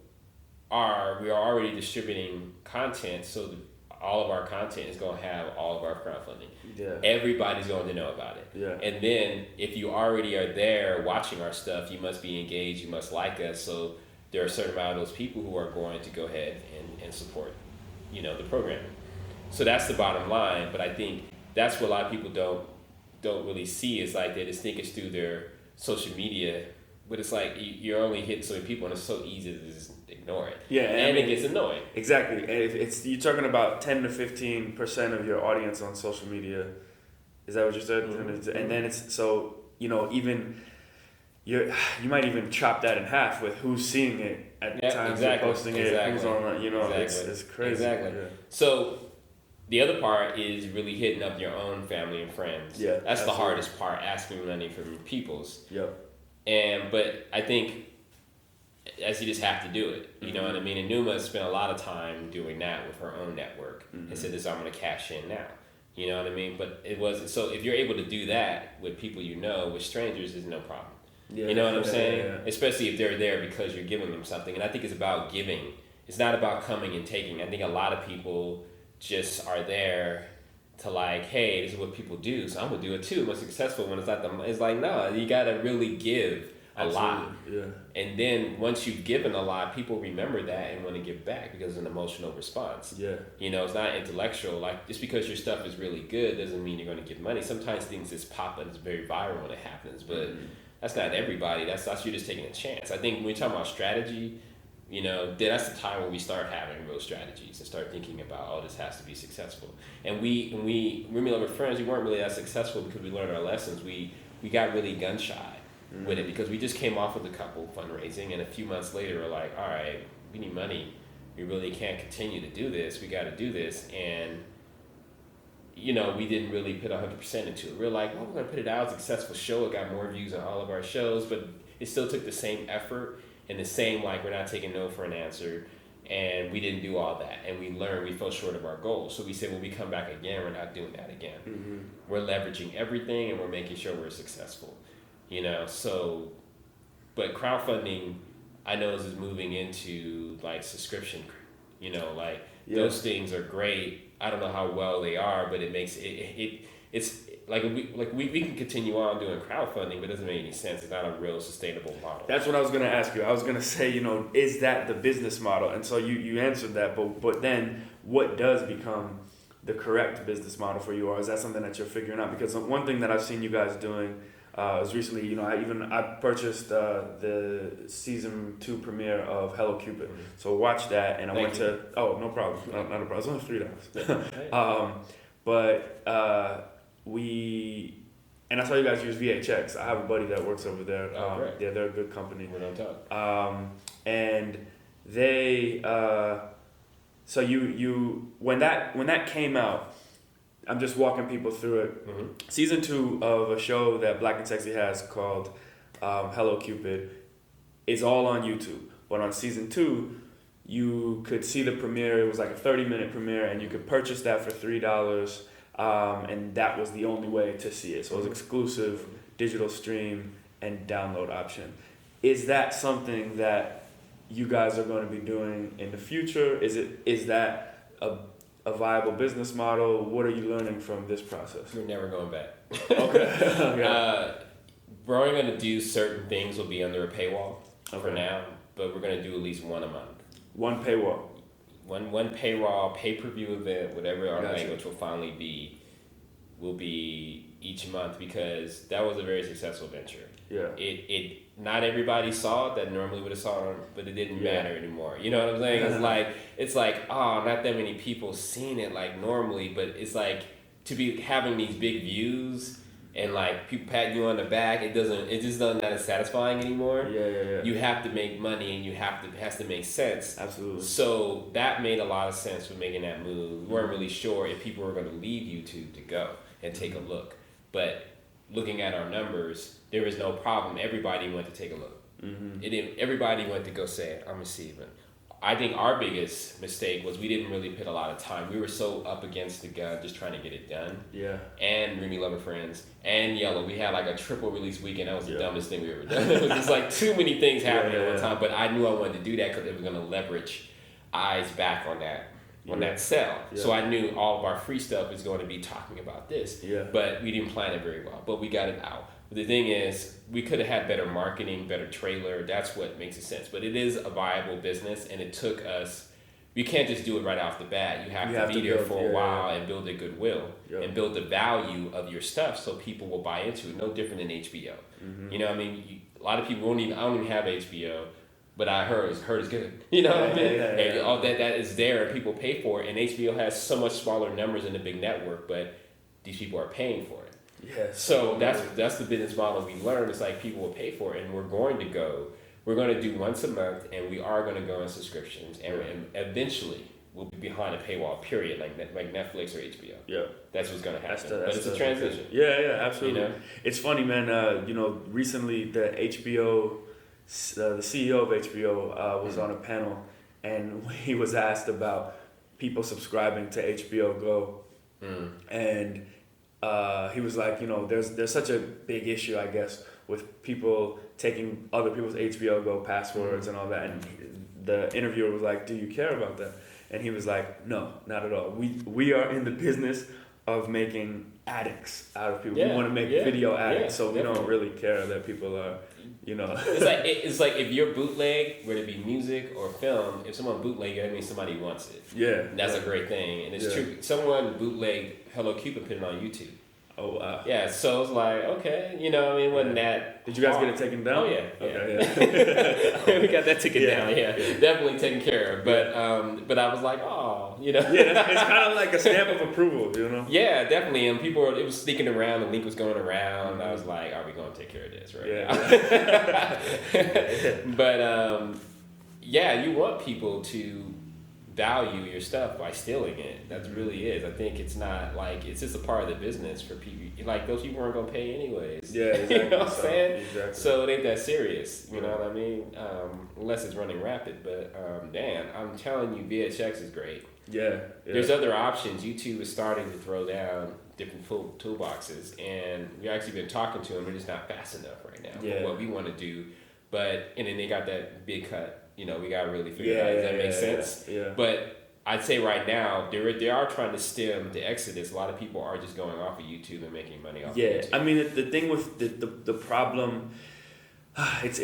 S2: we are already distributing content, so all of our content is going to have all of our crowdfunding. Yeah. Everybody's going to know about it. Yeah. And then if you already are there watching our stuff, you must be engaged, you must like us. So there are a certain amount of those people who are going to go ahead and support, the programming. So that's the bottom line. But I think that's what a lot of people don't really see is like they just think it's through their social media, but it's like you're only hitting so many people and it's so easy to just ignore it. Yeah, and it gets annoying.
S1: Exactly. And if you're talking about 10 to 15% of your audience on social media. Is that what you said? Mm-hmm. And then it's so even you might even chop that in half with who's seeing it at the time you're posting it, who's online. It's crazy.
S2: Exactly. Yeah. So the other part is really hitting up your own family and friends. Yeah, that's absolutely the hardest part, asking money from people's. Yep. But I think as you just have to do it, you know what I mean? And Numa spent a lot of time doing that with her own network and said, "This I'm going to cash in now." You know what I mean? But it wasn't. So if you're able to do that with people with strangers, is no problem. Yeah, you know what I'm saying? Yeah. Especially if they're there because you're giving them something. And I think it's about giving. It's not about coming and taking. I think a lot of people just are there to like, hey, this is what people do, so I'm gonna do it too. Most successful when it's like no, you gotta really give a lot. Yeah. And then once you've given a lot, people remember that and want to give back because it's an emotional response. Yeah. It's not intellectual. Like just because your stuff is really good doesn't mean you're gonna give money. Sometimes things just pop and it's very viral when it happens, but that's not everybody. That's you're just taking a chance. I think when we talk about strategy, then that's the time when we start having real strategies and start thinking about, this has to be successful. And when we were friends, we weren't really that successful because we learned our lessons. We got really gun shy with it because we just came off with a couple fundraising, and a few months later we're like, all right, we need money. We really can't continue to do this. We got to do this. And, we didn't really put 100% into it. We were like, well, we're going to put it out. It's a successful show. It got more views on all of our shows, but it still took the same effort and the same, like, we're not taking no for an answer. And we didn't do all that. And we learned we fell short of our goals. So we said, when we come back again, we're not doing that again.
S1: Mm-hmm.
S2: We're leveraging everything and we're making sure we're successful. So, but crowdfunding, I know is moving into like subscription, those things are great. I don't know how well they are, but it makes it's like we can continue on doing crowdfunding, but it doesn't make any sense. It's not a real sustainable model.
S1: That's what I was going to ask you. I was going to say, is that the business model? And so you answered that, but then what does become the correct business model for you, or is that something that you're figuring out? Because one thing that I've seen you guys doing is recently, I purchased the season 2 premiere of Hello Cupid. Mm-hmm. So watch that, and I went to. Oh, no problem, not a problem. It's only $3. But and I saw you guys use VHX. I have a buddy that works over there. Yeah, they're a good company.
S2: We're on top.
S1: And they, so you when that came out, I'm just walking people through it.
S2: Mm-hmm.
S1: Season 2 of a show that Black and Sexy has called Hello Cupid is all on YouTube. But on season 2, you could see the premiere. It was like a 30-minute premiere, and you could purchase that for $3. And that was the only way to see it. So it was exclusive digital stream and download option. Is that something that you guys are going to be doing in the future? Is that a viable business model? What are you learning from this process?
S2: We're never going back.
S1: Okay.
S2: We're only going to do certain things will be under a paywall for now, but we're going to do at least one a month.
S1: One paywall.
S2: One paywall, pay-per-view event, whatever our language will finally be, will be each month, because that was a very successful venture.
S1: Yeah.
S2: It not everybody saw it that normally would have saw it, but it didn't matter anymore. You know what I'm saying? It's like not that many people seen it like normally, but it's like to be having these big views and like people patting you on the back, it just doesn't that satisfying anymore.
S1: Yeah.
S2: You have to make money, and it has to make sense.
S1: Absolutely.
S2: So that made a lot of sense for making that move. We weren't really sure if people were going to leave YouTube to go and take a look, but looking at our numbers, there was no problem. Everybody went to take a look. Mm-hmm. Everybody went to go say, I'm receiving. I think our biggest mistake was we didn't really put a lot of time. We were so up against the gun just trying to get it done.
S1: Yeah.
S2: And Remy Lover Friends and Yellow. We had like a triple release weekend. That was the dumbest thing we ever done. It was just like too many things happening at one time. But I knew I wanted to do that because it was going to leverage eyes back on that sell. Yeah. So I knew all of our free stuff is going to be talking about this. Yeah. But we didn't plan it very well. But we got it out. But the thing is, we could have had better marketing, better trailer. That's what makes it sense. But it is a viable business, and it took us. You can't just do it right off the bat. You have to be there for a while and build a goodwill and build the value of your stuff so people will buy into it. No different than HBO. Mm-hmm. You know what I mean? A lot of people I don't even have HBO, but I heard it's good. You know what I mean? And all that is there, and people pay for it. And HBO has so much smaller numbers than the big network, but these people are paying for it.
S1: Yes.
S2: So that's the business model we learned. It's like people will pay for it, and we're going to do once a month, and we are going to go on subscriptions, and eventually we'll be behind a paywall. Period, like Netflix or HBO. Yeah, that's what's going to happen. But it's a transition.
S1: Yeah, absolutely. It's funny, man. Recently the HBO, the CEO of HBO was on a panel, and he was asked about people subscribing to HBO Go, and. He was like, there's such a big issue, I guess, with people taking other people's HBO Go passwords and all that. And the interviewer was like, do you care about that? And he was like, no, not at all. We are in the business of making addicts out of people. We want to make video addicts, so we don't really care that people are,
S2: It's like if your bootleg, whether it be music or film, if someone bootleg it, that means somebody wants it. Yeah. And that's a great thing. And it's true. Someone bootlegged Hello Cupid, put it on YouTube.
S1: Oh, wow.
S2: Yeah, so it's like, okay, it wasn't that.
S1: Did you guys get it taken down?
S2: Oh, yeah. Okay, we got that taken down, definitely taken care of. But I was like, oh,
S1: Yeah, it's kind of like a stamp of approval,
S2: Yeah, definitely. And it was sneaking around, the link was going around. Mm-hmm. I was like, are we going to take care of this now? But, you want people to value your stuff by stealing it. That really is. I think it's not like, it's just a part of the business for people. Like, those people weren't gonna pay anyways.
S1: Yeah, exactly.
S2: You know what I'm saying?
S1: Exactly.
S2: So it ain't that serious. You know what I mean? Unless it's running rapid. But man, I'm telling you, VHX is great.
S1: Yeah.
S2: There's other options. YouTube is starting to throw down different toolboxes, and we've actually been talking to them. We're just not fast enough right now for what we want to do. But and then they got that big cut. You know, we got to really figure out. Does that make sense?
S1: Yeah.
S2: But I'd say right now they are trying to stem the exodus. A lot of people are just going off of YouTube and making money off.
S1: Yeah,
S2: of YouTube.
S1: I mean the thing with the problem. It's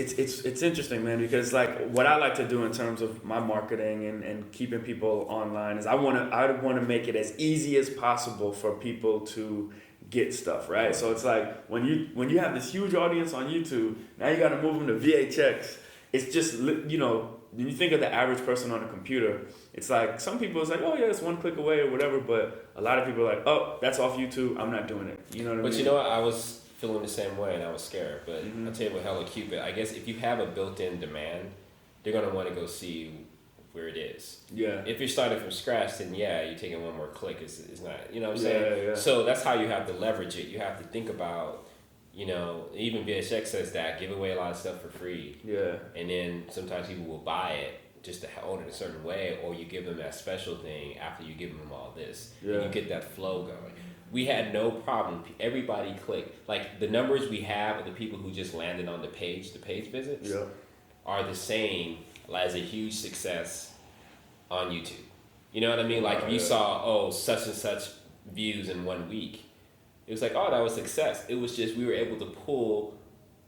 S1: interesting, man, because like what I like to do in terms of my marketing and keeping people online is I want to make it as easy as possible for people to get stuff, right? So it's like when you have this huge audience on YouTube, now you got to move them to VHX. It's just, you know, when you think of the average person on a computer, it's like some people it's like, oh yeah, it's one click away or whatever, but a lot of people are like, oh, that's off YouTube, I'm not doing it. You know what I mean?
S2: But you know what, I was feeling the same way and I was scared, but I'll tell you what, Hello Cupid, I guess if you have a built-in demand, they're going to want to go see where it is. Yeah. If you're starting from scratch, then yeah, you're taking one more click. It's not, you know what I'm saying? Yeah. So that's how you have to leverage it. You have to think about, you know, even VHX says that, give away a lot of stuff for free. Yeah. And then sometimes people will buy it just to own it a certain way, or you give them that special thing after you give them all this. Yeah. And you get that flow going. We had no problem. Everybody clicked. Like, the numbers we have of the people who just landed on the page visits, are the same as a huge success on YouTube. You know what I mean? Like, if you saw, such and such views in 1 week, it was like, oh, that was success. It was just we were able to pull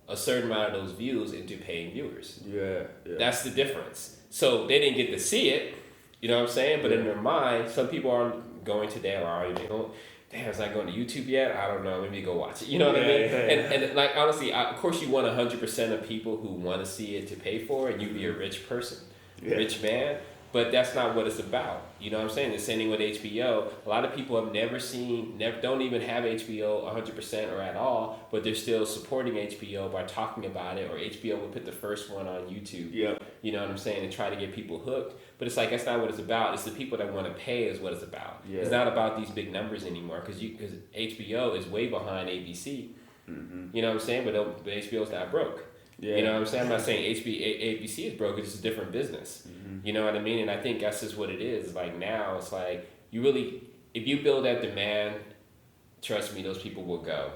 S2: a certain amount of those views into paying viewers. Yeah. That's the difference. So they didn't get to see it, you know what I'm saying? But in their mind, some people aren't going today or already going, damn, it's not going to YouTube yet? I don't know. Maybe go watch it. You know what I mean? And like, honestly, of course you want 100% of people who want to see it to pay for it, and you be a rich person, rich man. But that's not what it's about. You know what I'm saying? The same thing with HBO. A lot of people have don't even have HBO 100% or at all, but they're still supporting HBO by talking about it, or HBO will put the first one on YouTube. Yeah. You know what I'm saying? And try to get people hooked. But it's like, that's not what it's about. It's the people that want to pay is what it's about. Yeah. It's not about these big numbers anymore, because HBO is way behind ABC. Mm-hmm. You know what I'm saying? But HBO's not broke. Yeah. You know what I'm saying? I'm not saying ABC is broke. It's just a different business. Mm-hmm. You know what I mean? And I think that's just what it is. Like, now, it's like, if you build that demand, trust me, those people will go.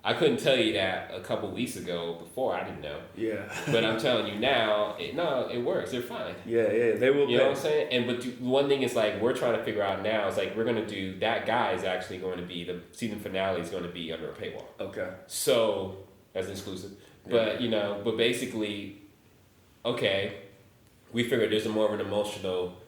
S2: I couldn't tell you that a couple weeks ago. Before, I didn't know. Yeah. But I'm telling you now, it works. They're fine. Yeah, they will. You know what I'm saying? But one thing is, like, we're trying to figure out now is, like, we're going to do, that guy is actually going to be, the season finale is going to be under a paywall. Okay. So, as an exclusive. But, but basically, okay, we figured there's more of an emotional,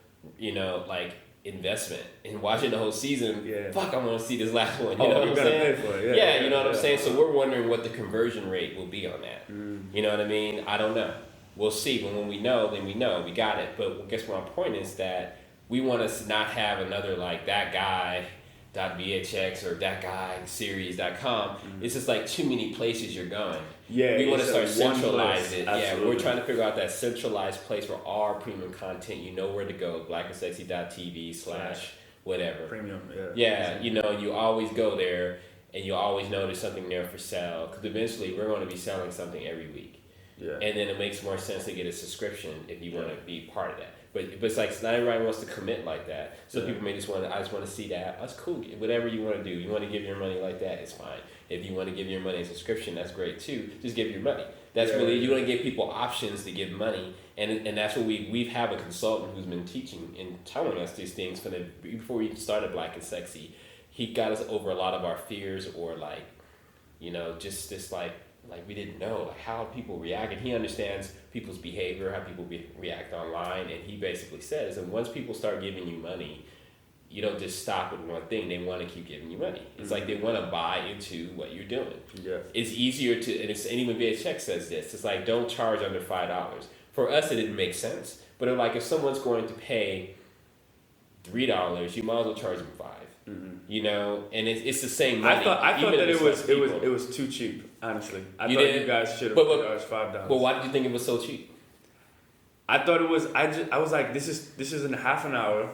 S2: like, investment in watching the whole season. Yeah. Fuck, I want to see this last one. You know what I'm saying? Pay for it. Yeah, you know what I'm saying? So we're wondering what the conversion rate will be on that. Mm. You know what I mean? I don't know. We'll see. When we know, then we know. We got it. But I guess my point is that we want to not have another, like, that guy .vhx or that guy series.com. Mm-hmm. It's just like too many places you're going. Yeah, we want to start centralize it. Absolutely. Yeah, we're trying to figure out that centralized place for our premium content. You know where to go, blackandSexy.tv / whatever. Premium, yeah. Yeah, you always go there, and you always know there's something there for sale, because eventually we're going to be selling something every week. Yeah. And then it makes more sense to get a subscription if you want to be part of that. But it's like, not everybody wants to commit like that. So people may just I just want to see that. That's cool. Whatever you want to do. You want to give your money like that, it's fine. If you want to give your money a subscription, that's great too. Just give your money. That's really, you want to give people options to give money. And that's what we have a consultant who's been teaching and telling us these things before we started Black and Sexy. He got us over a lot of our fears, or like, just this like we didn't know like how people react, and he understands people's behavior, how people react online, and he basically says, and once people start giving you money, you don't just stop with one thing. They want to keep giving you money. It's like they want to buy into what you're doing. Yeah. It's easier to, and even VHX says this, it's like, don't charge under $5. For us, it didn't make sense, but like, if someone's going to pay $3, you might as well charge them $5. Mm-hmm. And it's the same money. I thought that it was too cheap. Honestly, I thought you guys should have charged $5. But why did you think it was so cheap?
S1: I thought it was. I was like, this is in half an hour,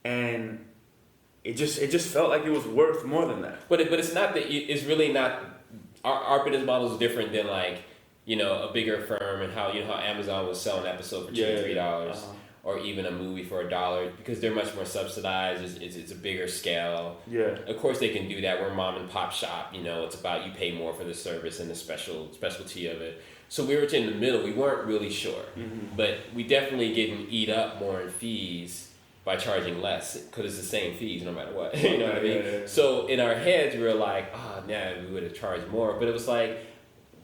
S1: and it just felt like it was worth more than that.
S2: But it's not that it's really not. Our business model is different than like a bigger firm and how how Amazon was selling an episode for $2 or $3. Or even a movie for $1 because they're much more subsidized. It's a bigger scale.
S1: Yeah.
S2: Of course they can do that. We're a mom and pop shop. It's about you pay more for the service and the specialty of it. So we were in the middle. We weren't really sure, but we definitely didn't eat up more in fees by charging less because it's the same fees no matter what. You know what I mean? Yeah. So in our heads we were like, we would have charged more, but it was like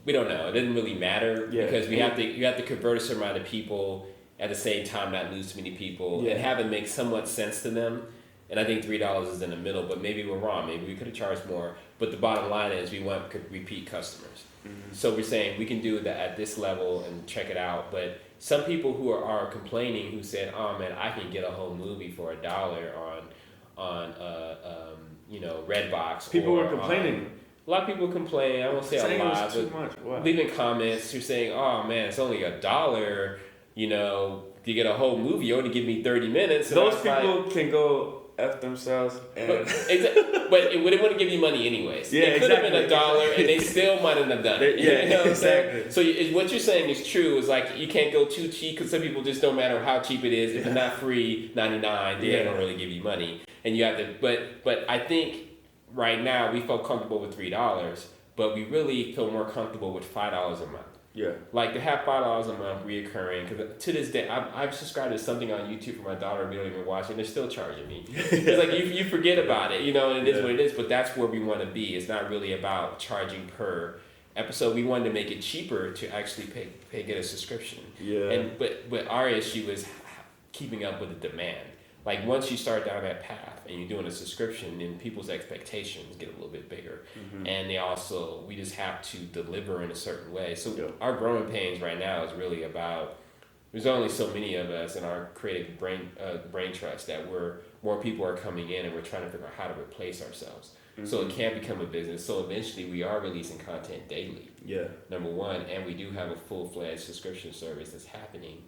S2: we don't know. It didn't really matter because you have to convert a certain amount of people. At the same time, not lose too many people and have it make somewhat sense to them. And I think $3 is in the middle, but maybe we're wrong. Maybe we could have charged more. But the bottom line is we want repeat customers. So we're saying we can do that at this level and check it out. But some people who are complaining who said, "Oh man, I can get a whole movie for $1 on Redbox."
S1: People were complaining.
S2: A lot of people complain. I won't say a lot, but leaving comments who saying, "Oh man, it's only $1. To get a whole movie, you only give me 30 minutes."
S1: And those people can go F themselves.
S2: But they wouldn't give you money anyways.
S1: Yeah,
S2: it could have been $1 and they still might have done it. You know what I'm saying? So what you're saying is true. Is like you can't go too cheap because some people just don't matter how cheap it is. If it's not free, 99, they don't really give you money. And you have to, but I think right now we felt comfortable with $3, but we really feel more comfortable with $5 a month.
S1: Yeah. Like
S2: to have $5 a month reoccurring, because to this day, I've subscribed to something on YouTube for my daughter. We don't even watch it. And they're still charging me. It's like you forget about it, and it is what it is. But that's where we want to be. It's not really about charging per episode. We wanted to make it cheaper to actually get a subscription.
S1: Yeah.
S2: But our issue is keeping up with the demand. Like once you start down that path and you're doing a subscription, then people's expectations get a little bit bigger, and we just have to deliver in a certain way. So our growing pains right now is really about there's only so many of us in our creative brain trust that more people are coming in and we're trying to figure out how to replace ourselves. So it can become a business. So eventually we are releasing content daily. Yeah. Number one, and we do have a full-fledged subscription service that's happening.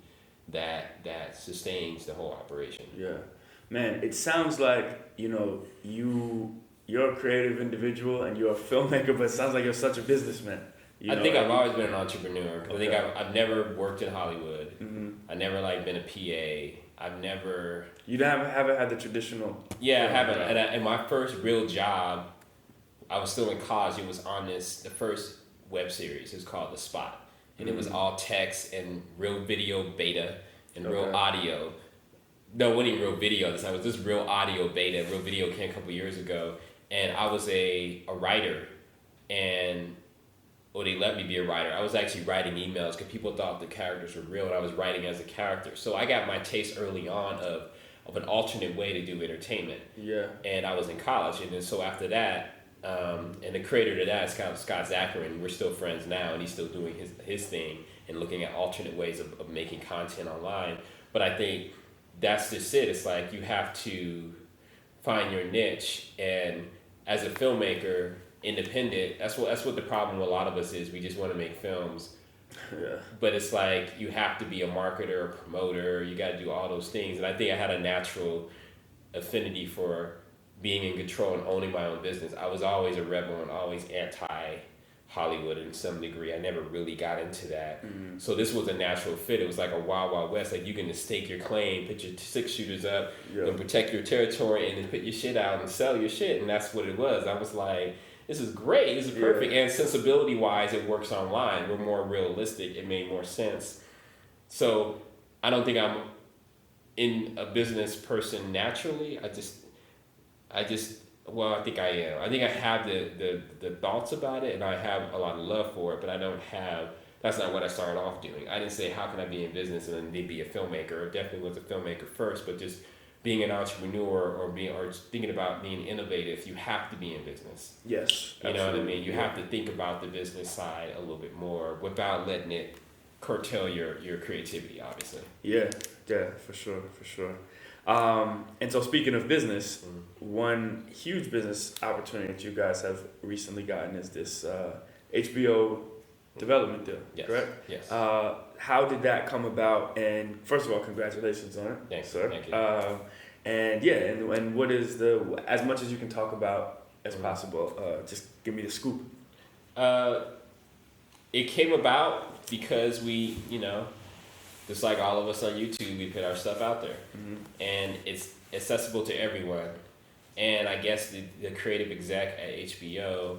S2: That sustains the whole operation.
S1: Yeah, man, it sounds like you're a creative individual and you're a filmmaker, but it sounds like you're such a businessman.
S2: I think I've always been an entrepreneur. Okay. I think I've never worked in Hollywood. I never been a PA. I've never.
S1: You haven't had the traditional.
S2: Yeah, I haven't. And my first real job, I was still in college. It was on the first web series. It was called The Spot. And it was all text and real video beta and real audio. No, it wasn't even real video this time. It was just real audio beta. Real video came a couple years ago. And I was a writer. And they let me be a writer. I was actually writing emails because people thought the characters were real and I was writing as a character. So I got my taste early on of an alternate way to do entertainment. Yeah. And I was in college. And then so after that, and the creator to that is Scott Zacharin. We're still friends now, and he's still doing his thing and looking at alternate ways of making content online. But I think that's just it. It's like you have to find your niche, and as a filmmaker, independent. That's what the problem with a lot of us is. We just want to make films. Yeah. But it's like you have to be a marketer, a promoter. You got to do all those things, and I think I had a natural affinity for being in control and owning my own business. I was always a rebel and always anti-Hollywood in some degree. I never really got into that. So this was a natural fit. It was like a wild, wild west. Like you can just stake your claim, put your 6-shooters up, and protect your territory, and then put your shit out and sell your shit. And that's what it was. I was like, this is great. This is perfect. And sensibility-wise, it works online. We're more realistic. It made more sense. So I don't think I'm in a business person naturally. I think I am. I think I have the thoughts about it, and I have a lot of love for it, but I don't have, that's not what I started off doing. I didn't say, how can I be in business and then be a filmmaker? I definitely was a filmmaker first, but just being an entrepreneur or thinking about being innovative, you have to be in business. Yes. You know what I mean? You have to think about the business side a little bit more without letting it curtail your creativity, obviously.
S1: Yeah, for sure. And so speaking of business, one huge business opportunity that you guys have recently gotten is this HBO development deal,
S2: Yes.
S1: correct?
S2: Yes.
S1: How did that come about? And first of all, congratulations on it,
S2: Thanks,
S1: sir.
S2: thank you.
S1: And what is as much as you can talk about as possible, just give me the scoop.
S2: It came about because we, just like all of us on YouTube, we put our stuff out there, and it's accessible to everyone. And I guess the creative exec at HBO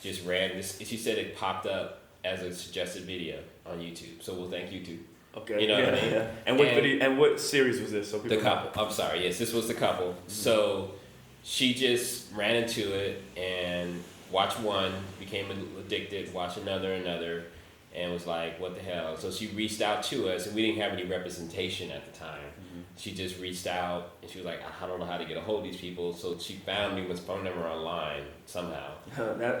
S2: just ran this. She said it popped up as a suggested video on YouTube. So we'll thank YouTube.
S1: Okay.
S2: You know what I mean?
S1: Yeah. And what video? And what series was this? So
S2: The Couple. I'm sorry. Yes, this was The Couple. So she just ran into it and watched one, became addicted, watched another, and was like, what the hell? So she reached out to us, and we didn't have any representation at the time. She just reached out, and she was like, I don't know how to get a hold of these people. So she found Numa's phone number online somehow.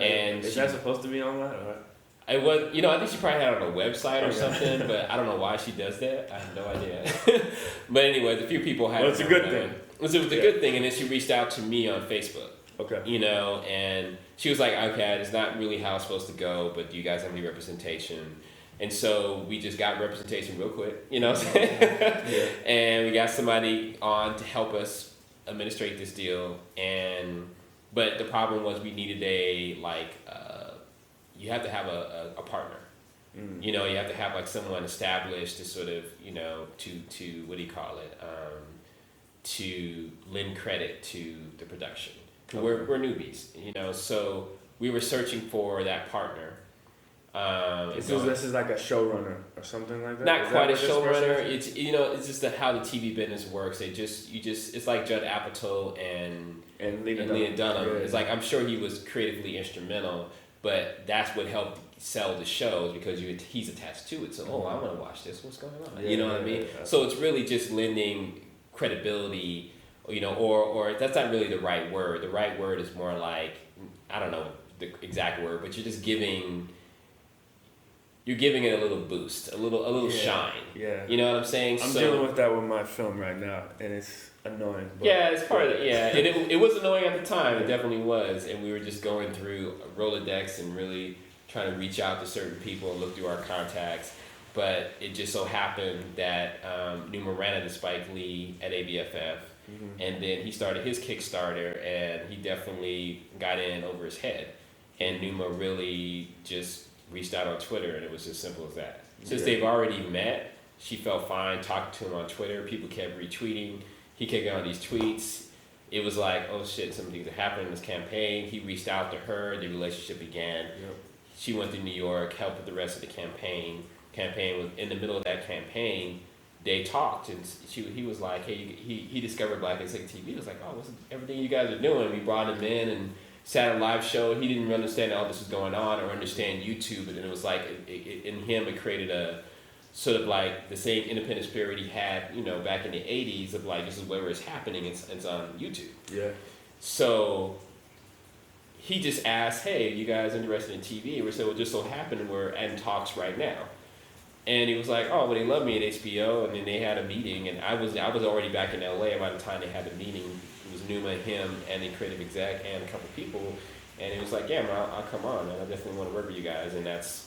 S1: Is that supposed to be online? Or?
S2: I was, I think she probably had it on a website or something, but I don't know why she does that. I have no idea. But anyway, a few people had.
S1: Well, it's a good thing.
S2: It was a good thing, and then she reached out to me on Facebook.
S1: Okay.
S2: And she was like, okay, it's not really how it's supposed to go, but do you guys have any representation? And so we just got representation real quick, you know what I'm saying? And we got somebody on to help us administrate this deal. But the problem was we needed you have to have a partner. You have to have like someone established to sort of, to what do you call it? To lend credit to the production. We're newbies, so we were searching for that partner.
S1: This is like a showrunner or something like that.
S2: Not quite a showrunner. It's it's just how the TV business works. It's like Judd Apatow and Lena Dunham. Yeah. It's like I'm sure he was creatively instrumental, but that's what helped sell the shows because he's attached to it. So I want to watch this. What's going on? You know what I mean? Yeah. So it's really just lending credibility. Or that's not really the right word. The right word is more like, I don't know the exact word, but you're just giving it a little boost, a little shine.
S1: Yeah.
S2: You know what I'm saying?
S1: I'm dealing with that with my film right now, and it's annoying. But
S2: it's part of it. Yeah, and it was annoying at the time. It definitely was, and we were just going through a Rolodex and really trying to reach out to certain people and look through our contacts. But it just so happened that Numa ran into Spike Lee at ABFF. And then he started his Kickstarter, and he definitely got in over his head. And Numa really just reached out on Twitter, and it was as simple as that. Since they've already met, she felt fine talking to him on Twitter. People kept retweeting. He kept getting on these tweets. It was like, oh shit, some things are happening in this campaign. He reached out to her. The relationship began. She went to New York, helped with the rest of the campaign. Was in the middle of that campaign. They talked, and he was like, hey, he discovered Black Executive TV. He was like, oh, what's everything you guys are doing? We brought him in and sat at a live show. He didn't understand all this was going on or understand YouTube, and it was like, in him, it created a sort of like the same independent spirit he had, back in the 80s of like, this is where it's happening, it's on YouTube. Yeah. So he just asked, hey, you guys interested in TV? We said, well, just so happened we're in talks right now. And he was like, oh, well, they love me at HBO, and then they had a meeting, and I was already back in LA by the time they had the meeting. It was Numa, him, and the creative exec, and a couple people, and it was like, yeah, man, I'll come on, man. I definitely want to work with you guys, and that's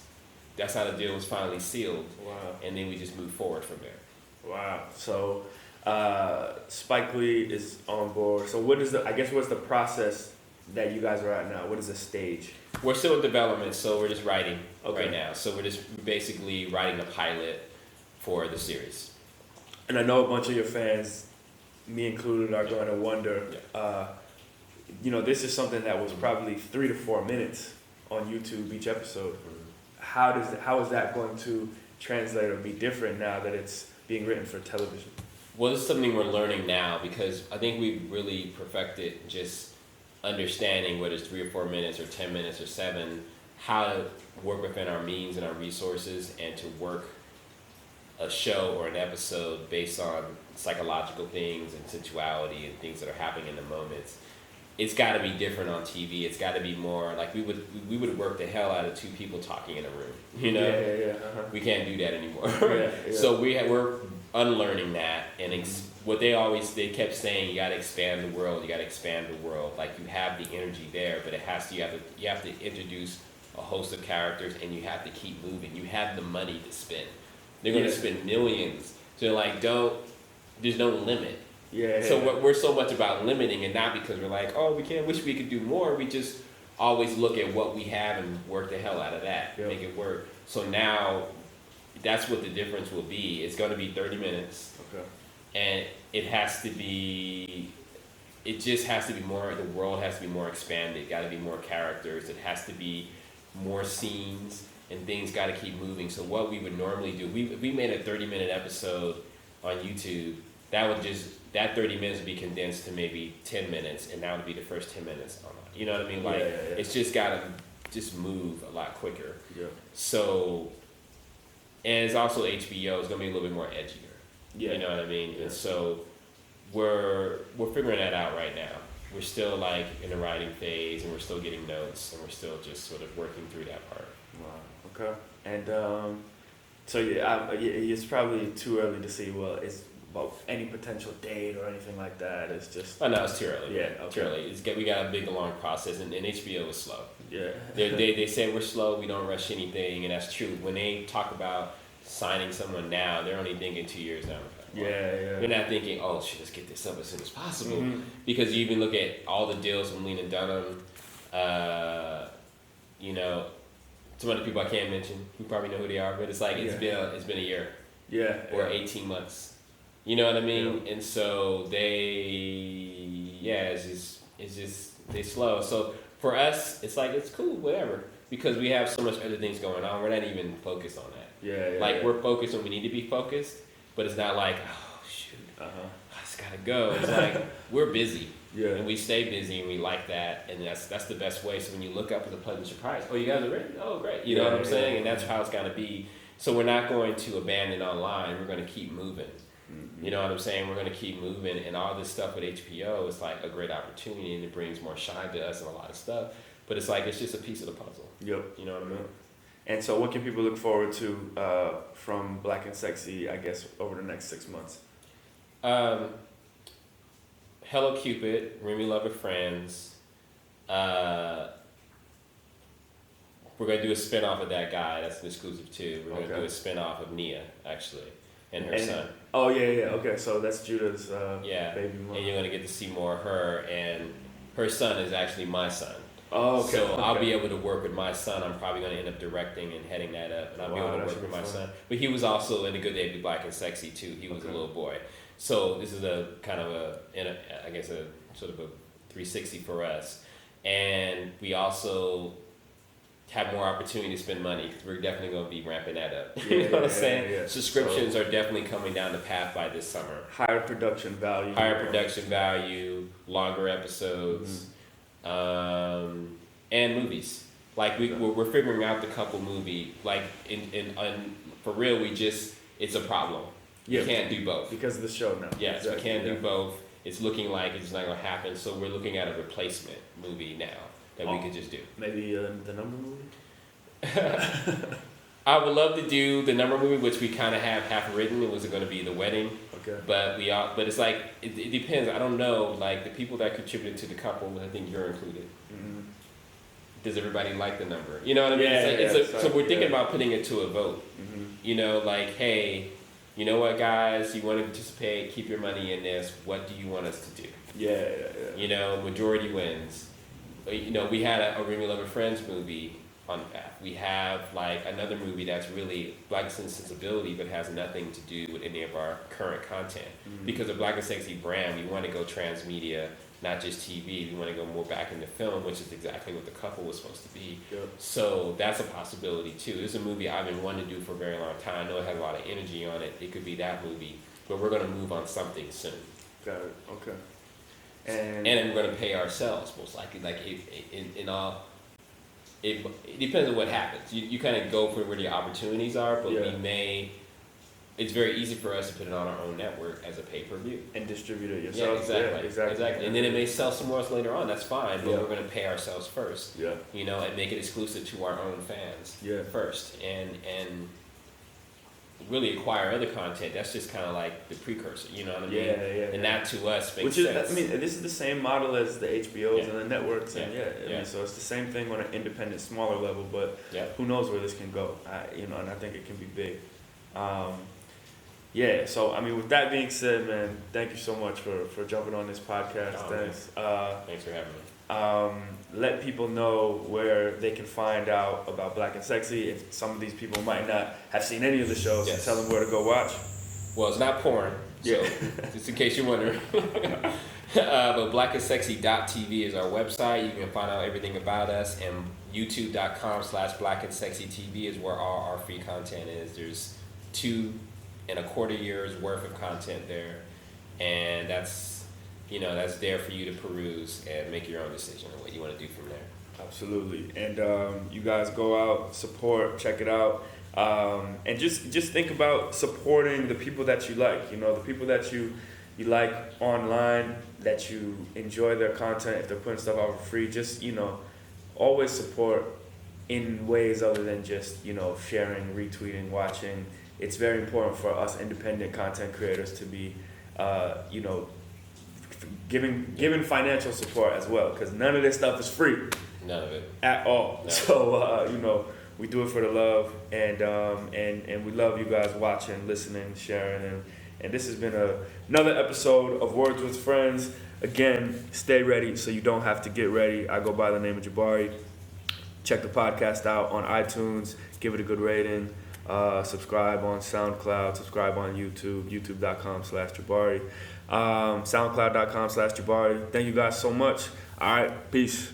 S2: how the deal was finally sealed. Wow. And then we just moved forward from there.
S1: Wow. So Spike Lee is on board. So what's the process that you guys are at now? What is the stage?
S2: We're still in development, so we're just writing right now. So we're just basically writing a pilot for the series.
S1: And I know a bunch of your fans, me included, are going to wonder, this is something that was probably 3 to 4 minutes on YouTube each episode. How is that going to translate or be different now that it's being written for television?
S2: Well, this is something we're learning now because I think we've really perfected just understanding whether it's 3 or 4 minutes or 10 minutes or 7, how to work within our means and our resources and to work a show or an episode based on psychological things and sensuality and things that are happening in the moments. It's got to be different on TV. It's got to be more like we would work the hell out of 2 people talking in a room. We can't do that anymore. So we're unlearning that, and what they kept saying, you got to expand the world. Like you have the energy there, but you have to introduce a host of characters, and you have to keep moving. You have the money to spend. They're going to spend millions. So they're like, there's no limit.
S1: Yeah.
S2: So we're so much about limiting, and not because we're like, oh, wish we could do more. We just always look at what we have and work the hell out of that, make it work. So now, that's what the difference will be. It's going to be 30 minutes.
S1: Okay.
S2: And it just has to be more, the world has to be more expanded, got to be more characters, it has to be more scenes, and things got to keep moving. So what we would normally do, we made a 30-minute episode on YouTube, that 30 minutes would be condensed to maybe 10 minutes, and that would be the first 10 minutes. You know what I mean? Like, it's just got to just move a lot quicker.
S1: Yeah.
S2: So, and it's also HBO, it's going to be a little bit more edgier.
S1: Yeah.
S2: You know what I mean?
S1: Yeah.
S2: And so we're figuring that out right now. We're still like in the writing phase, and we're still getting notes, and we're still just sort of working through that part.
S1: Wow. Okay. And so it's probably too early to see. Well, it's about any potential date or anything like that. It's just.
S2: Oh no, it's too early.
S1: Yeah. Okay.
S2: Too early. We got a big long process, and HBO is slow.
S1: Yeah.
S2: they say we're slow. We don't rush anything, and that's true. When they talk about signing someone now, they're only thinking 2 years down the line.
S1: Yeah.
S2: They're not thinking, oh shit, let's get this up as soon as possible.
S1: Mm-hmm.
S2: Because you even look at all the deals from Lena Dunham, some other people I can't mention, you probably know who they are, but it's like it's been a year.
S1: Yeah.
S2: Or 18 months. You know what I mean? Yeah. And so it's just they slow. So for us, it's like it's cool, whatever. Because we have so much other things going on, we're not even focused on that. We're focused when we need to be focused, but it's not like, oh shoot, I just gotta go. It's like we're busy, and we stay busy, and we like that, and that's the best way. So when you look up, it's a pleasant surprise. Oh, you guys are ready? Oh, great. You know what I'm saying? And that's how it's gotta be. So we're not going to abandon online. We're going to keep moving. Mm-hmm. You know what I'm saying? We're going to keep moving, and all this stuff with HBO is like a great opportunity, and it brings more shine to us and a lot of stuff. But it's like it's just a piece of the puzzle.
S1: Yep.
S2: You know what I mean?
S1: And so, what can people look forward to from Black and Sexy, I guess, over the next 6 months?
S2: Hello Cupid, Remy Love with Friends. We're going to do a spin-off of that guy. That's an exclusive too. We're going to do a spin-off of Nia, actually, and her son.
S1: Oh, yeah. Okay, so that's Judah's baby mom.
S2: And you're going to get to see more of her. And her son is actually my son.
S1: Oh, okay.
S2: So I'll be able to work with my son. I'm probably going to end up directing and heading that up. And I'll be able to work with my son. But he was also in The Good Day to Be Black and Sexy too. He was a little boy. So this is a kind of a sort of a 360 for us. And we also have more opportunity to spend money because we're definitely going to be ramping that up. You know what I'm saying? Yeah. Subscriptions are definitely coming down the path by this summer.
S1: Higher production value,
S2: longer episodes, and movies. Like we're figuring out the couple movie. Like for real, it's a problem. You can't do both
S1: because of the show now.
S2: Yes, we can't do both. It's looking like it's not going to happen. So we're looking at a replacement movie now that we could just do.
S1: Maybe the Number movie?
S2: I would love to do the Number movie, which we kind of have half written. It was going to be The Wedding.
S1: Okay.
S2: But it's like, it depends. I don't know. Like, the people that contributed to the couple, I think you're included. Mm-hmm. Does everybody like the Number? You know what I mean? So we're thinking about putting it to a vote. Mm-hmm. You know, like, hey, you know what, guys? You want to participate, keep your money in this. What do you want us to do?
S1: Yeah.
S2: You know, majority wins. You know, we had a Remy Love and Friends movie on the path. We have like another movie that's really Black sensibility but has nothing to do with any of our current content. Mm-hmm. Because of Black and Sexy brand, we want to go transmedia, not just TV. We want to go more back into film, which is exactly what the couple was supposed to be. Yep. So that's a possibility too. It's a movie I've been wanting to do for a very long time. I know it has a lot of energy on it. It could be that movie, but we're going to move on something soon.
S1: Got it. Okay.
S2: And then we're going to pay ourselves most likely. Like it depends on what happens. You kind of go for where the opportunities are, but we may. It's very easy for us to put it on our own network as a pay-per-view
S1: and distribute it yourself.
S2: Yeah, exactly. And then it may sell somewhere else later on. That's fine, but we're going to pay ourselves first. Yeah. You know, and make it exclusive to our own fans. First, and really acquire other content, that's just kind of like the precursor, you know what I mean?
S1: Yeah.
S2: And that to us makes
S1: Which is,
S2: sense.
S1: I mean, this is the same model as the HBOs and the networks, and I
S2: Yeah.
S1: mean, so it's the same thing on an independent, smaller level. But who knows where this can go? And I think it can be big. So I mean, with that being said, man, thank you so much for jumping on this podcast. Thanks.
S2: Thanks for having me.
S1: Let people know where they can find out about Black and Sexy. If some of these people might not have seen any of the shows, tell them where to go watch.
S2: Well, it's not porn, so just in case you're wondering. But blackandsexy.tv is our website. You can find out everything about us, and youtube.com/blackandsexytv is where all our free content is. There's 2.25 years worth of content there, and that's there for you to peruse and make your own decision on what you want to do from there.
S1: Absolutely. And you guys go out, support, check it out. And just think about supporting the people that you like, the people that you like online, that you enjoy their content. If they're putting stuff out for free, just, always support in ways other than just, sharing, retweeting, watching. It's very important for us independent content creators to be, giving financial support as well, because none of this stuff is free.
S2: None of it.
S1: At all. No. So, we do it for the love, and we love you guys watching, listening, sharing, and this has been another episode of Words with Friends. Again, stay ready so you don't have to get ready. I go by the name of Jabari. Check the podcast out on iTunes. Give it a good rating. Subscribe on SoundCloud. Subscribe on YouTube. YouTube.com/Jabari. SoundCloud.com/Jabari. Thank you guys so much. All right. Peace.